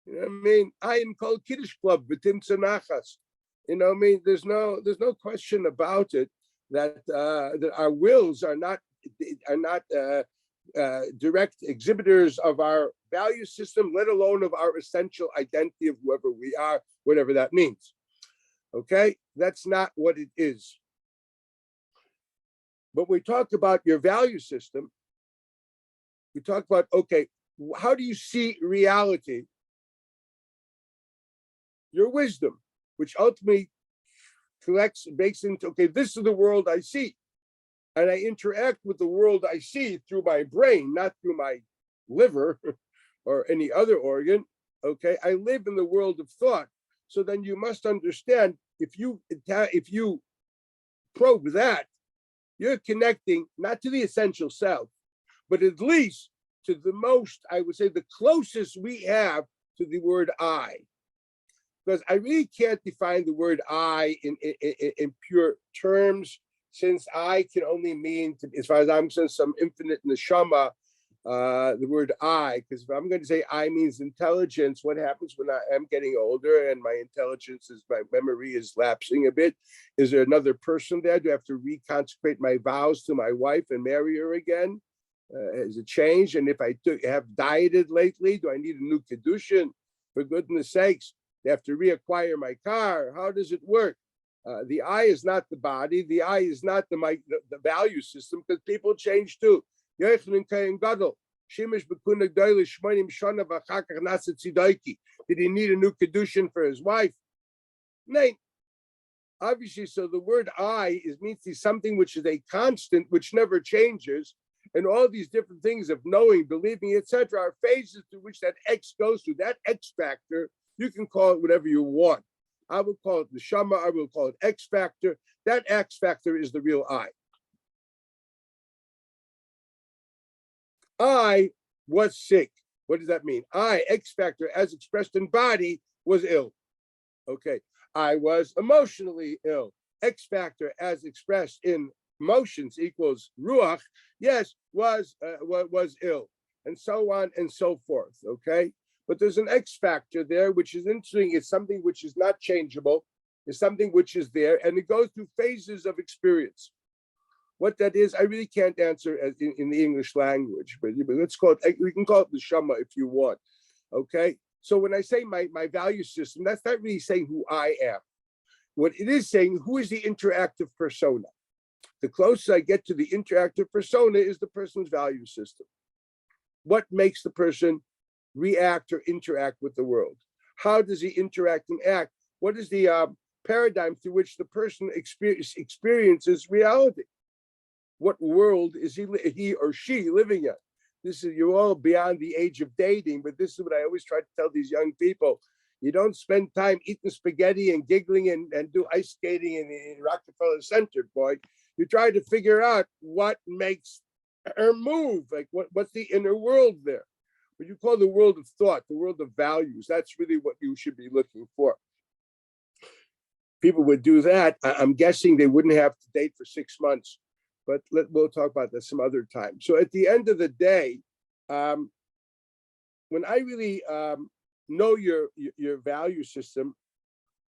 You know what I mean? I am called Kiddush Club, V'tim Tzanachas. You know what I mean? There's no question about it that our wills are not direct exhibitors of our value system, let alone of our essential identity of whoever we are, whatever that means. Okay? That's not what it is. But we talk about your value system. We talk about, okay, how do you see reality? Your wisdom, which ultimately makes into, okay, this is the world I see. And I interact with the world I see through my brain, not through my liver or any other organ. Okay, I live in the world of thought. So then you must understand, if you probe that, you're connecting not to the essential self, but at least to the most, I would say, the closest we have to the word I. Because I really can't define the word I in pure terms, since I can only mean, as far as I'm concerned, some infinite neshama, the word I, because if I'm going to say I means intelligence, what happens when I am getting older and my memory is lapsing a bit? Is there another person there? Do I have to reconsecrate my vows to my wife and marry her again? Has it changed? And if I have dieted lately, do I need a new kedushin? For goodness sakes, they have to reacquire my car. How does it work? The I is not the body. The I is not the value system, because people change too. Did he need a new kedushin for his wife? No. Obviously, so the word I means something which is a constant, which never changes. And all these different things of knowing, believing, etc., are phases through which that X goes through. That X factor, you can call it whatever you want. I will call it the Shama, I will call it X factor. That X factor is the real I. I was sick. What does that mean? I, X factor, as expressed in body, was ill. Okay. I was emotionally ill. X factor, as expressed in emotions, equals ruach. Yes, was ill, and so on and so forth. Okay. but there's an X factor there, which is interesting. It's something which is not changeable. It's something which is there, and it goes through phases of experience. What that is, I really can't answer in the English language, but let's call it, we can call it the Shama if you want, okay? So when I say my value system, that's not really saying who I am. What it is saying, who is the interactive persona? The closer I get to the interactive persona is the person's value system. What makes the person react or interact with the world? How does he interact and act? What is the paradigm through which the person experiences reality? What world is he or she living in? This is, you're all beyond the age of dating, but this is what I always try to tell these young people. You don't spend time eating spaghetti and giggling and do ice skating in Rockefeller Center, boy. You try to figure out what makes her move, like what's the inner world there? What you call the world of thought, the world of values. That's really what you should be looking for. People would do that. I'm guessing they wouldn't have to date for 6 months, but we'll talk about that some other time. So at the end of the day, when I really know your value system,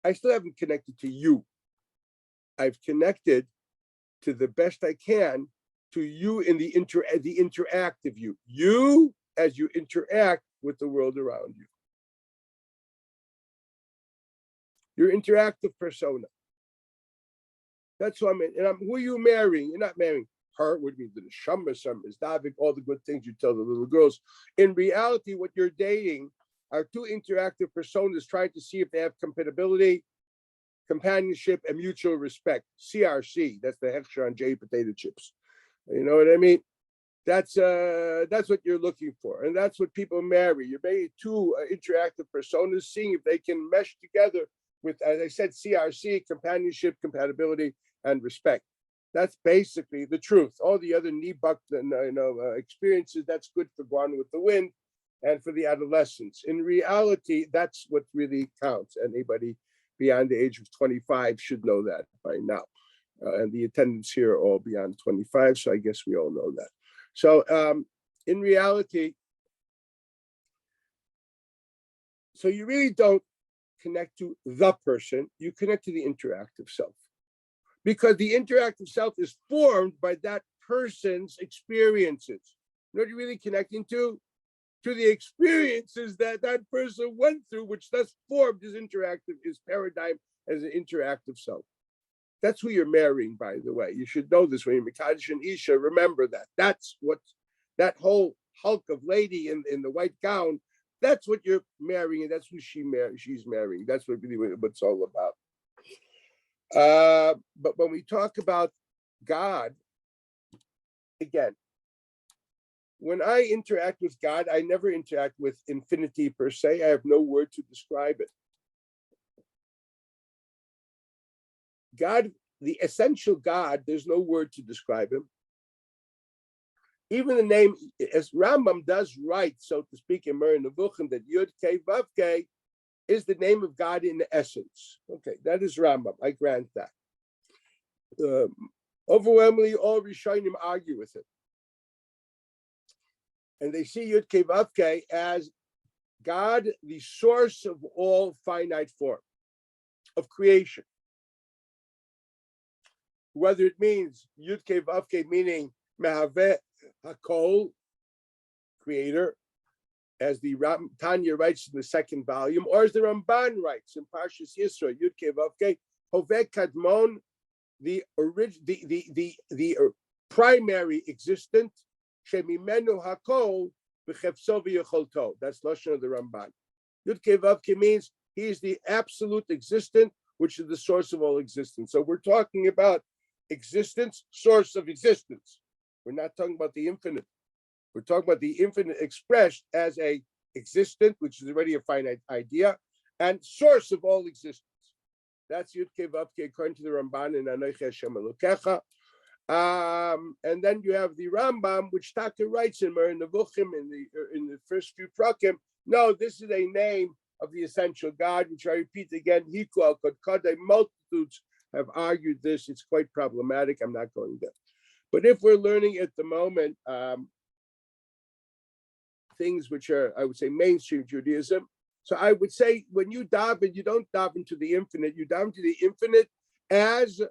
I still haven't connected to you. I've connected to the best I can to you in the interactive you. You as you interact with the world around you. Your interactive persona. That's what I mean. And who are you marrying? You're not marrying her, would be the Shamba, Davik, all the good things you tell the little girls. In reality, what you're dating are two interactive personas trying to see if they have compatibility, companionship, and mutual respect. CRC, that's the Hechsher on J potato chips. You know what I mean? That's what you're looking for. And that's what people marry. You're marrying two interactive personas, seeing if they can mesh together with, as I said, CRC, companionship, compatibility, and respect. That's basically the truth. All the other Nibuk experiences, that's good for Gone with the Wind and for the adolescents. In reality, that's what really counts. Anybody beyond the age of 25 should know that by now. And the attendants here are all beyond 25, so I guess we all know that. So in reality, so you really don't connect to the person, you connect to the interactive self. Because the interactive self is formed by that person's experiences. You know what you're really connecting to? To the experiences that that person went through, which thus formed his paradigm as an interactive self. That's who you're marrying, by the way. You should know this when you're Mekadosh and Isha. Remember that. That's what that whole hulk of lady in the white gown, that's what you're marrying, and that's who she's marrying. That's what it's all about. But when we talk about God, again, when I interact with God, I never interact with infinity per se. I have no word to describe it. God, the essential God, there's no word to describe him. Even the name, as Rambam does write, so to speak, in Moreh Nevuchim, that Yud Kei Vav Kei is the name of God in essence. Okay, that is Rambam. I grant that. Overwhelmingly, all Rishonim argue with it. And they see Yud Kei Vav Kei as God, the source of all finite form, of creation. Whether it means Yud Kei Vav Kei, meaning Mehaveh Hakol, creator, as the Tanya writes in the second volume, or as the Ramban writes in Parshas Yisro, Yud Kei Vav Kei, Hoveh Kadmon, the primary existent, Shemimenu Hakol, B'chefso v'yecholto. That's Lashon of the Ramban. Yud Kei Vav Kei means he is the absolute existent, which is the source of all existence. So we're talking about existence, source of existence. We're not talking about the infinite. We're talking about the infinite expressed as a existent, which is already a finite idea, and source of all existence. That's Yud Kei Vav Kei according to the Ramban in Anochi Hashem Elokecha. And then you have the Rambam, which Taka writes in Moreh Nevuchim in the first few prakim. No, this is a name of the essential God, which I repeat again, Hiku al Kodkadei. Multitudes have argued this. It's quite problematic. I'm not going there. But if we're learning at the moment, things which are, I would say, mainstream Judaism. So I would say when you daven, you don't daven to the infinite, you daven to the infinite as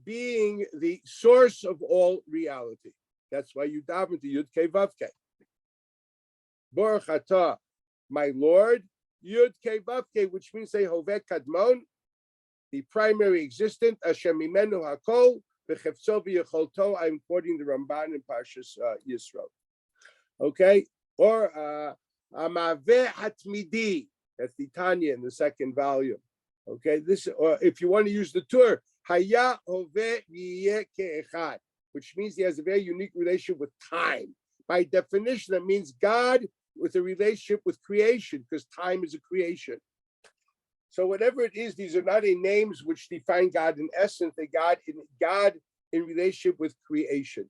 being the source of all reality. That's why you daven to Yud Kei Vav Kei. Baruch Atah, my Lord, Yud Kei Vav Kei, which means say Hoveh Kadmon, the primary existent, Hashem Mimenu Hakol, V'Chefzo V'Yecholto. I'm quoting the Ramban in Parshas Yisro. Okay, or Amaveh Hatmidi. That's the Tanya in the second volume. Okay, this, or if you want to use the Tur, Haya Hoveh Yiyeh Ke'echad, which means he has a very unique relationship with time. By definition, that means God with a relationship with creation, because time is a creation. So whatever it is, these are not names which define God in essence. They God in relationship with creation.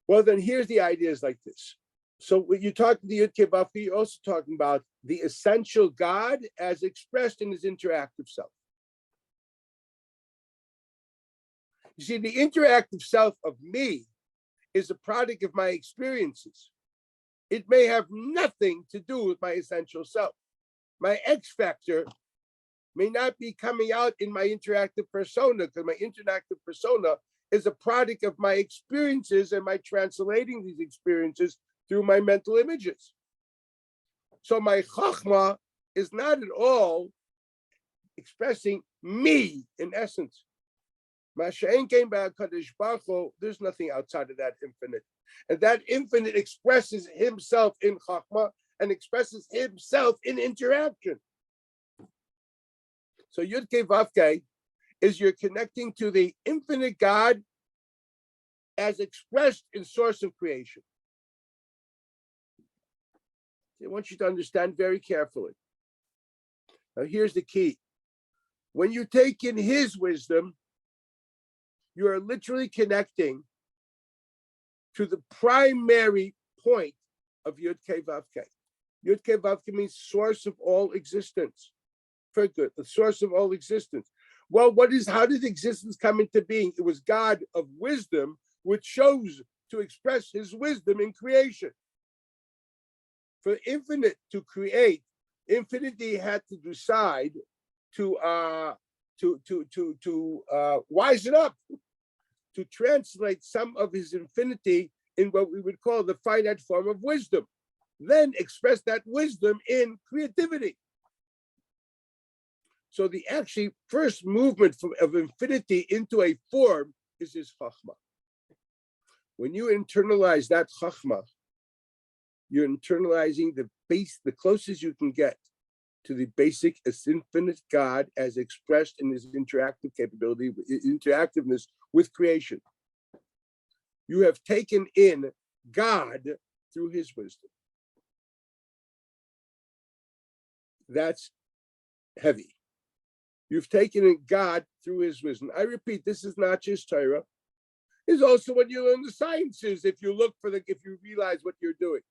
Well, then here's the ideas like this. So when you talk to the Yud Kei Vav Kei, you're also talking about the essential God as expressed in his interactive self. You see, the interactive self of me is a product of my experiences. It may have nothing to do with my essential self. My X factor may not be coming out in my interactive persona, because my interactive persona is a product of my experiences and my translating these experiences through my mental images. So my chachma is not at all expressing me in essence. There's nothing outside of that infinite. And that infinite expresses himself in chachma and expresses himself in interaction. So Yud Kei Vav Kei is you're connecting to the infinite God as expressed in source of creation. I want you to understand very carefully. Now here's the key. When you take in his wisdom, you are literally connecting to the primary point of Yud Kei Vav Kei. Yud Kei Vav Kei means source of all existence. Very good, the source of all existence. Well, how did existence come into being? It was God of wisdom, which chose to express his wisdom in creation. For infinite to create, infinity had to decide to wisen up, to translate some of his infinity in what we would call the finite form of wisdom, then express that wisdom in creativity. So the actually first movement of infinity into a form is his chachma. When you internalize that chachma, you're internalizing the closest you can get to the basic infinite God as expressed in his interactive capability, interactiveness with creation. You have taken in God through his wisdom. That's heavy. You've taken in God through his wisdom. I repeat, this is not just Torah. It's also when you learn the sciences, if you realize what you're doing.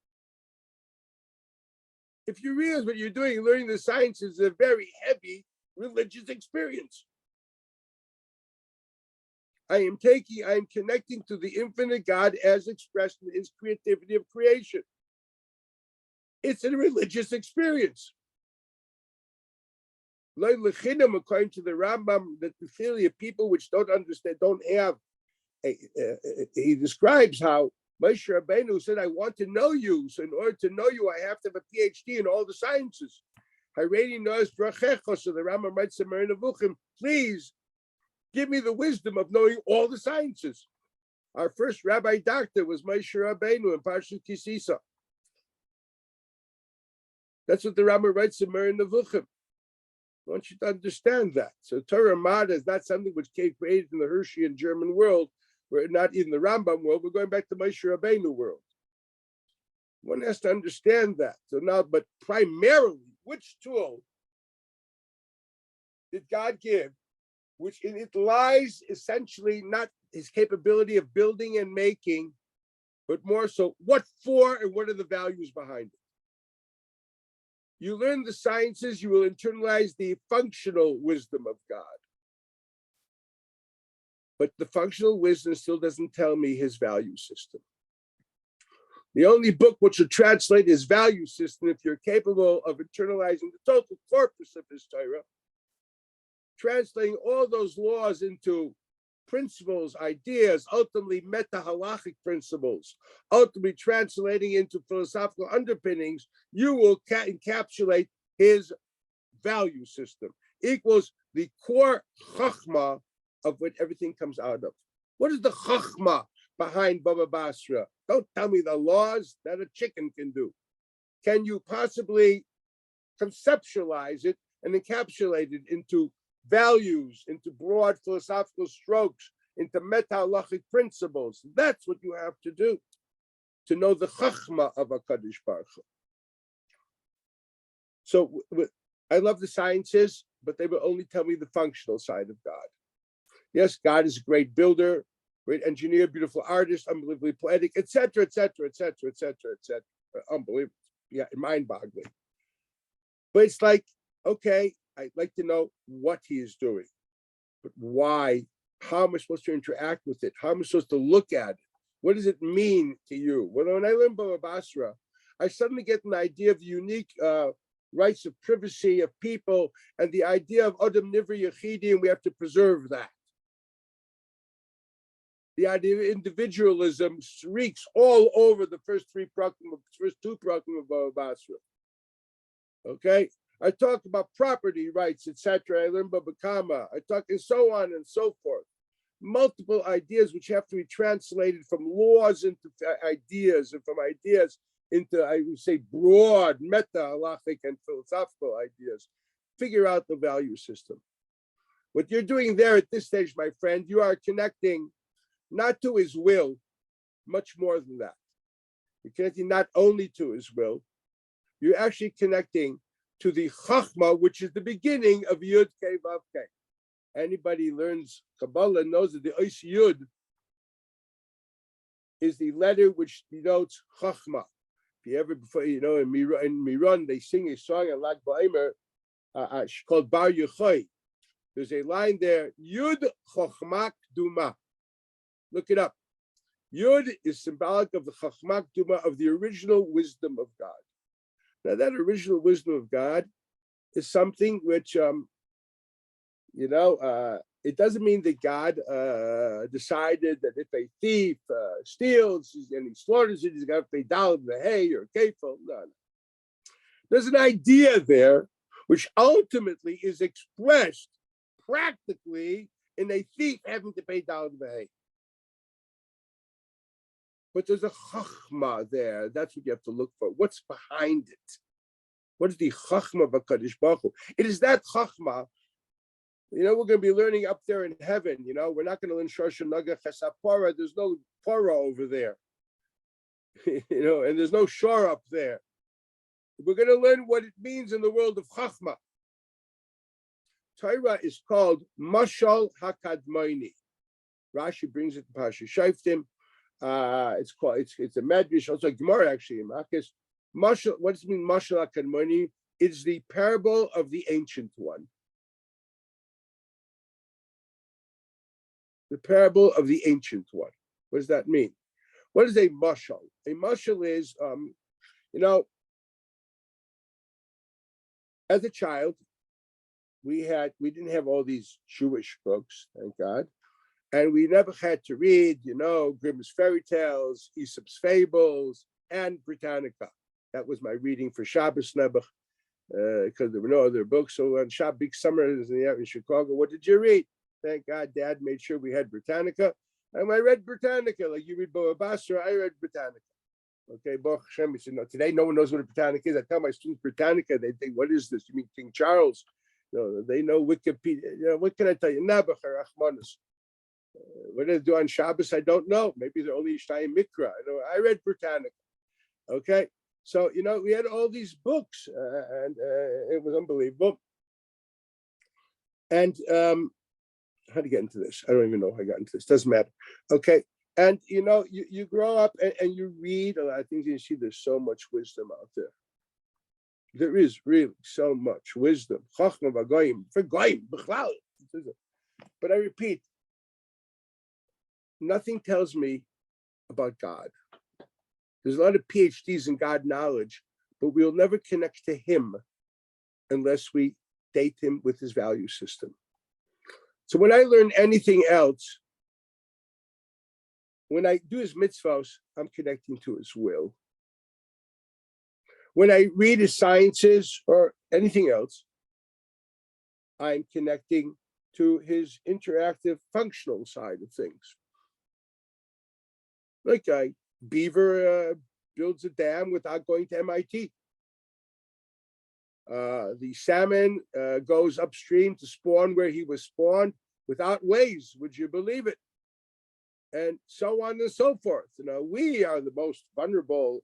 If you realize what you're doing, learning the sciences is a very heavy religious experience. I am connecting to the infinite God as expressed in his creativity of creation. It's a religious experience. According to the Rambam, that the theory of people which don't understand, don't have, he describes how Moshe Rabbeinu said, I want to know you. So in order to know you, I have to have a PhD in all the sciences. Hareini knows brachecha. So the Rambam writes in Nevuchim, please give me the wisdom of knowing all the sciences. Our first rabbi doctor was Moshe Rabbeinu in Parshat Kisisa. That's what the Rambam writes in Nevuchim. I want you to understand that. So Torah Mada is not something which came created in the Hershey German world. We're not in the Rambam world. We're going back to Moshe Rabbeinu world. One has to understand that. So now, but primarily, which tool did God give, which in it lies essentially not his capability of building and making, but more so what for and what are the values behind it. You learn the sciences, you will internalize the functional wisdom of God. But the functional wisdom still doesn't tell me his value system. The only book which will translate his value system, if you're capable of internalizing the total corpus of his Torah, translating all those laws into principles, ideas, ultimately meta-halachic principles, ultimately translating into philosophical underpinnings, you will encapsulate his value system, equals the core chachma of what everything comes out of. What is the chachma behind Baba Basra? Don't tell me the laws that a chicken can do. Can you possibly conceptualize it and encapsulate it into values, into broad philosophical strokes, into meta-halachic principles? That's what you have to do to know the chachma of HaKadosh Baruch Hu. So I love the sciences, but they will only tell me the functional side of God. Yes, God is a great builder, great engineer, beautiful artist, unbelievably poetic, etc., etc., etc., etc., etc. Unbelievable. Yeah, mind-boggling. But it's like, okay, I'd like to know what he is doing, but why? How am I supposed to interact with it? How am I supposed to look at it? What does it mean to you? When I learn Baba Basra, I suddenly get an idea of the unique rights of privacy of people and the idea of Adam Nivri Yechidi, and we have to preserve that. The idea of individualism reeks all over the first two prakim of Baba Basra. Okay? I talk about property rights, etc. I learn Baba Kama. I talk and so on and so forth. Multiple ideas which have to be translated from laws into ideas, and from ideas into, I would say, broad meta-halachic and philosophical ideas. Figure out the value system. What you're doing there at this stage, my friend, you are connecting not to his will, much more than that. You're connecting not only to his will, you're actually connecting to the Chachma, which is the beginning of Yud Kei Vav Kei. Anybody who learns Kabbalah knows that the Ois Yud is the letter which denotes Chachma. If you ever, before, in Miran, they sing a song in Lag Ba'omer called Bar Yochai. There's a line there, Yud Chachma Duma. Look it up. Yud is symbolic of the Chachma Duma, of the original wisdom of God. Now, that original wisdom of God is something which, it doesn't mean that God decided that if a thief steals and he slaughters it, he's got to pay down the hay or kefil. No. There's an idea there which ultimately is expressed practically in a thief having to pay down the hay. But there's a chachma there. That's what you have to look for. What's behind it? What is the chachma of HaKadosh Baruch Hu? It is that chachma. We're going to be learning up there in heaven. We're not going to learn Shosha Naga Chesapara. There's no para over there. And there's no shore up there. We're going to learn what it means in the world of chachma. Torah is called Mashal HaKadmoni. Rashi brings it in Pasha Shoftim. It's a medrash, also a Gemara actually in Makis. Mashal, what does it mean? Mashal HaKadmoni? It's the parable of the ancient one. The parable of the ancient one. What does that mean? What is a mashal? A mashal is, as a child, we didn't have all these Jewish books, thank God. And we never had to read, Grimm's fairy tales, Aesop's fables, and Britannica. That was my reading for Shabbos Nebuch, because there were no other books. So on Shabbos, big summer in Chicago, what did you read? Thank God, Dad made sure we had Britannica. And I read Britannica, like you read Baba Basra, I read Britannica. Okay, Baruch Hashem, he said, no, today no one knows what a Britannica is. I tell my students Britannica, they think, what is this? You mean King Charles? They know Wikipedia. What can I tell you? Nabuchar Achmanis. What do they do on Shabbos? I don't know. Maybe they're only Shtayim Mikra. I read Britannica. Okay, so we had all these books, and it was unbelievable. And how to get into this? I don't even know how I got into this. Doesn't matter. Okay, and you grow up and you read a lot of things. And you see there's so much wisdom out there. There is really so much wisdom. Chachma v'goyim for goyim b'chlal. But I repeat, nothing tells me about God. There's a lot of PhDs in God knowledge, but we'll never connect to him unless we date him with his value system. So when I learn anything else, when I do his mitzvahs, I'm connecting to his will. When I read his sciences or anything else, I'm connecting to his interactive functional side of things. Like a beaver builds a dam without going to MIT. The salmon goes upstream to spawn where he was spawned without ways, would you believe it? And so on and so forth. We are the most vulnerable,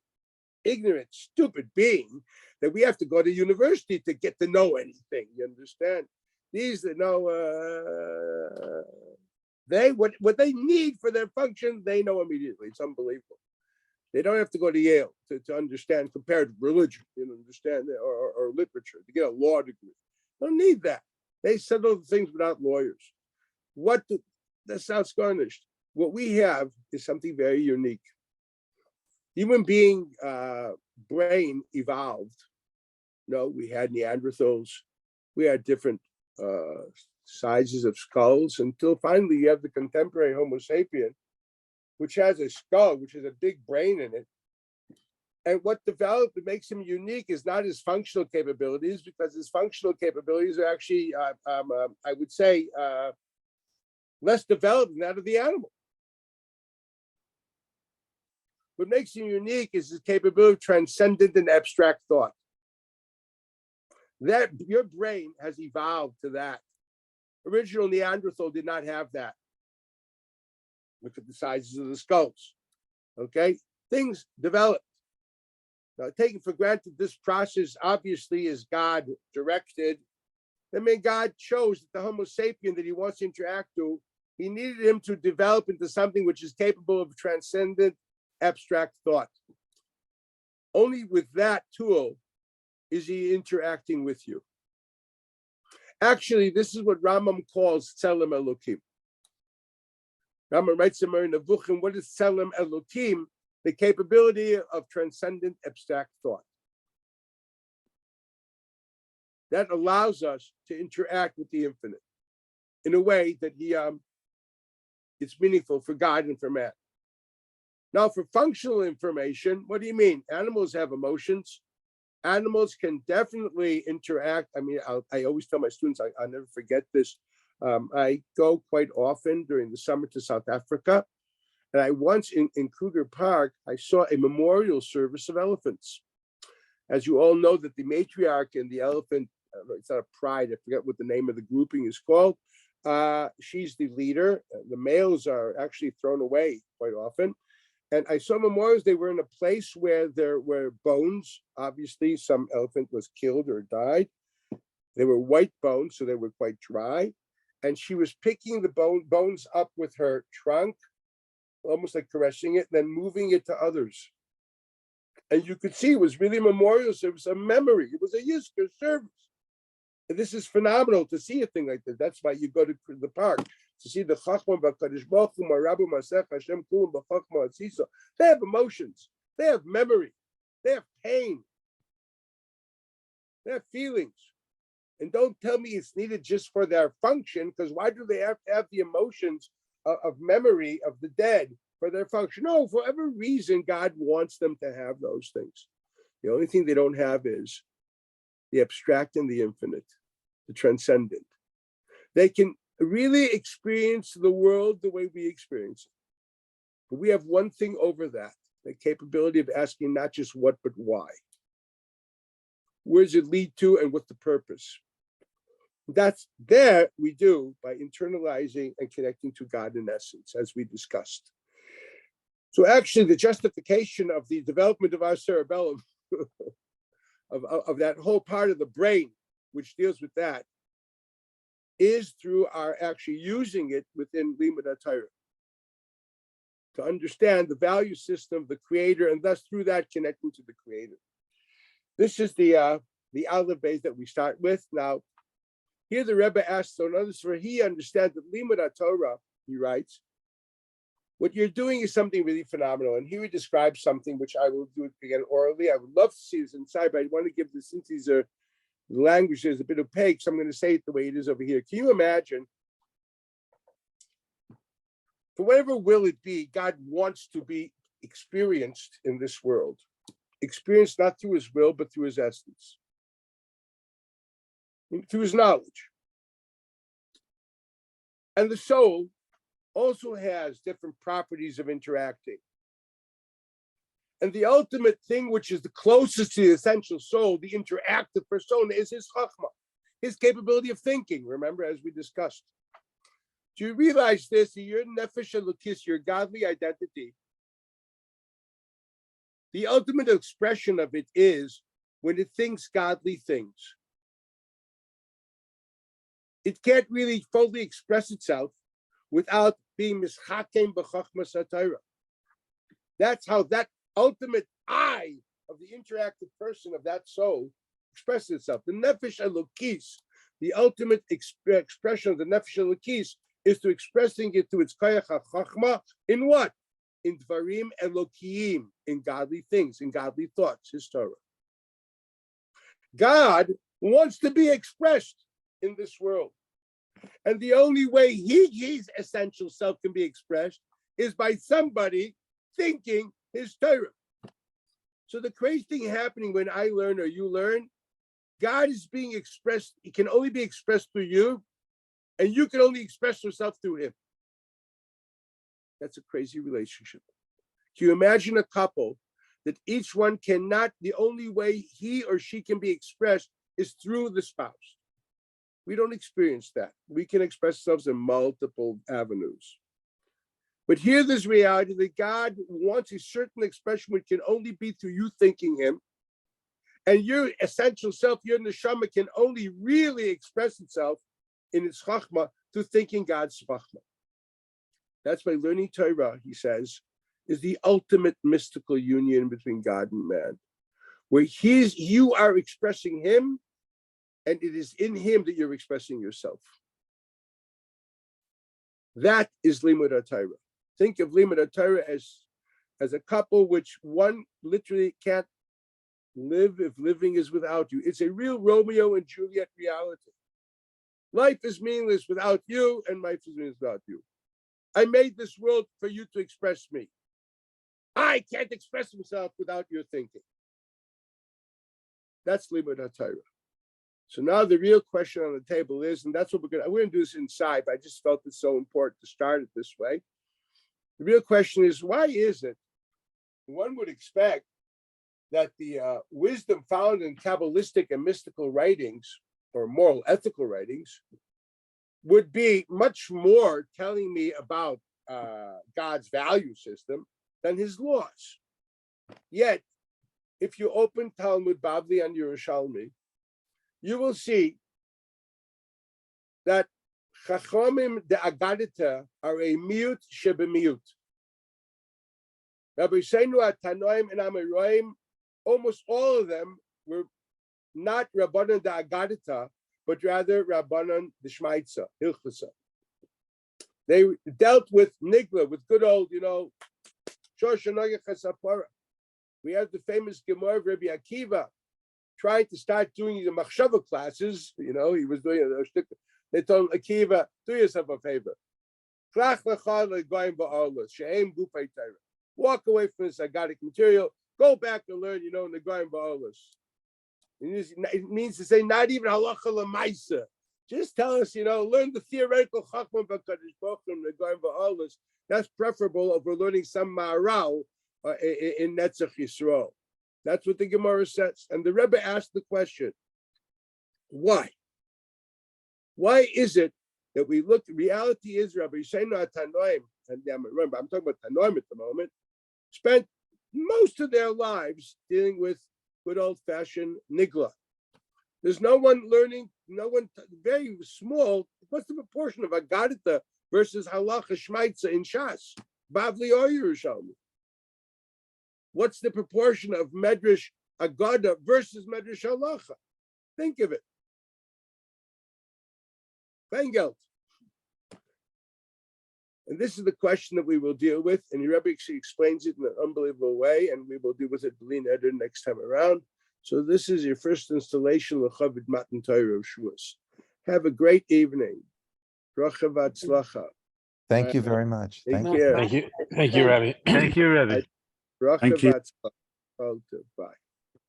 ignorant, stupid being that we have to go to university to get to know anything. You understand? These that know what they need for their function, they know immediately. It's unbelievable. They don't have to go to Yale to understand comparative religion, understand, or literature, to get a law degree. They don't need that. They settle things without lawyers. That sounds garnished. What we have is something very unique. Human being brain evolved. We had Neanderthals. We had different sizes of skulls until finally you have the contemporary Homo sapien, which has a skull, which has a big brain in it. And what developed that makes him unique is not his functional capabilities, because his functional capabilities are actually, I would say, less developed than that of the animal. What makes him unique is his capability of transcendent and abstract thought. That your brain has evolved to that. Original Neanderthal did not have that. Look at the sizes of the skulls. Okay, things developed. Now, taking for granted this process obviously is God directed. I mean, God chose that the Homo sapien that he wants to interact to, he needed him to develop into something which is capable of transcendent, abstract thought. Only with that tool is he interacting with you. Actually, this is what Rambam calls Tzelem Elokim. Rambam writes in Nevuchim, what is Tzelem Elokim? The capability of transcendent abstract thought. That allows us to interact with the infinite in a way that it's meaningful for God and for man. Now, for functional information, what do you mean? Animals have emotions. Animals can definitely interact. I mean, I always tell my students, I'll never forget this. I go quite often during the summer to South Africa. And I once in Kruger Park, I saw a memorial service of elephants. As you all know, that the matriarch in the elephant, it's not a pride, I forget what the name of the grouping is called. She's the leader. The males are actually thrown away quite often. And I saw memorials, they were in a place where there were bones. Obviously, some elephant was killed or died. They were white bones, so they were quite dry. And she was picking the bones up with her trunk, almost like caressing it, then moving it to others. And you could see it was really a memorial service, a memory. It was a Yizkor service. And this is phenomenal to see a thing like this. That's why you go to the park to see the Chachma B'Kadosh Baruch Hu, Marabu Masech Hashem Kulam B'Chachma Atziso. They have emotions. They have memory. They have pain. They have feelings. And don't tell me it's needed just for their function, because why do they have to have the emotions of memory of the dead for their function? No, for whatever reason, God wants them to have those things. The only thing they don't have is the abstract and the infinite, the transcendent. They can really experience the world the way we experience it. But we have one thing over that, the capability of asking not just what, but why. Where does it lead to and what's the purpose? That's there we do by internalizing and connecting to God in essence, as we discussed. So actually the justification of the development of our cerebellum, of that whole part of the brain, which deals with that, is through our actually using it within Limud HaTorah to understand the value system of the Creator, and thus through that connecting to the Creator. This is the Aleph base that we start with. Now, here the Rebbe asks, so in others, for he understands that Limud HaTorah, he writes, what you're doing is something really phenomenal. And here he describes something which I will do again orally. I would love to see this inside, but I want to give this, since these are the language is a bit opaque, so I'm going to say it the way it is over here. Can you imagine, for whatever will it be, God wants to be experienced in this world. Experienced not through his will, but through his essence, through his knowledge. And the soul also has different properties of interacting. And the ultimate thing, which is the closest to the essential soul, the interactive persona, is his chachma, his capability of thinking, remember, as we discussed. Do you realize this? Your nefesh elokis, your godly identity, the ultimate expression of it is when it thinks godly things. It can't really fully express itself without being mischakem b'chachmas HaTorah. That's how that ultimate I of the interactive person of that soul expresses itself. The nefesh elokis, the ultimate expression of the nefesh elokis, is to expressing it to its koyach hachachma in what? In dvarim elokiyim, in godly things, in godly thoughts, his Torah. God wants to be expressed in this world. And the only way his essential self can be expressed is by somebody thinking his Torah. So the crazy thing happening when I learn or you learn, God is being expressed. He can only be expressed through you, and you can only express yourself through him. That's a crazy relationship. Can you imagine a couple that each one cannot, the only way he or she can be expressed is through the spouse? We don't experience that. We can express ourselves in multiple avenues. But here there's reality that God wants a certain expression which can only be through you thinking him. And your essential self, your neshama, can only really express itself in its chachma through thinking God's chachma. That's why learning Torah, he says, is the ultimate mystical union between God and man, where you are expressing him, and it is in him that you're expressing yourself. That is limud HaTorah. Think of limud HaTorah as a couple which one literally can't live if living is without you. It's a real Romeo and Juliet reality. Life is meaningless without you, and life is meaningless without you. I made this world for you to express me. I can't express myself without your thinking. That's limud HaTorah. So now the real question on the table is, and that's what we're going to do this inside, but I just felt it's so important to start it this way. The real question is, why is it one would expect that the wisdom found in Kabbalistic and mystical writings, or moral ethical writings, would be much more telling me about God's value system than his laws? Yet, if you open Talmud Bavli and Yerushalmi, you will see that Chachamim de Agadita are a miut shebemiut. Rabbi Seinu Atanoim and Amoraim, almost all of them were not Rabbanan de Agadita, but rather Rabbanan de Shmaitza, Hilchasa. They dealt with Nigla, with good old, Shoshanagah Chasapara. We have the famous Gemara of Rabbi Akiva trying to start doing the machshava classes. He was doing it. They told him, Akiva, do yourself a favor. Walk away from this agadic material. Go back and learn, Negoyim Ba'olos. It means to say, not even halacha l'maisa. Just tell us, learn the theoretical chachma b'kadosh baruch hu Negoyim Ba'olos. That's preferable over learning some ma'aral in Netzach Yisrael. That's what the Gemara says. And the Rebbe asked the question, why? Why is it that we look, reality is Rabbi Yisrael Tanoim, and remember, I'm talking about Tanoim at the moment, spent most of their lives dealing with good old-fashioned nigla. There's no one learning, very small. What's the proportion of Agadita versus Halacha Shmaitza in Shas? Bavli or Yerushalmi? What's the proportion of Medrash Agada versus Medrash Halacha? Think of it. Bengelt. And this is the question that we will deal with. And your Rebbe actually explains it in an unbelievable way, and we will deal with it next time around. So this is your first installation of Chavit Matan Torah of Shavuos. Have a great evening. Bracha v'atzlacha. Thank you very much. Take Thank care. you. Thank you, Rabbi. Thank you, Rabbi. Bracha Thank you. v'atzlacha. Bye.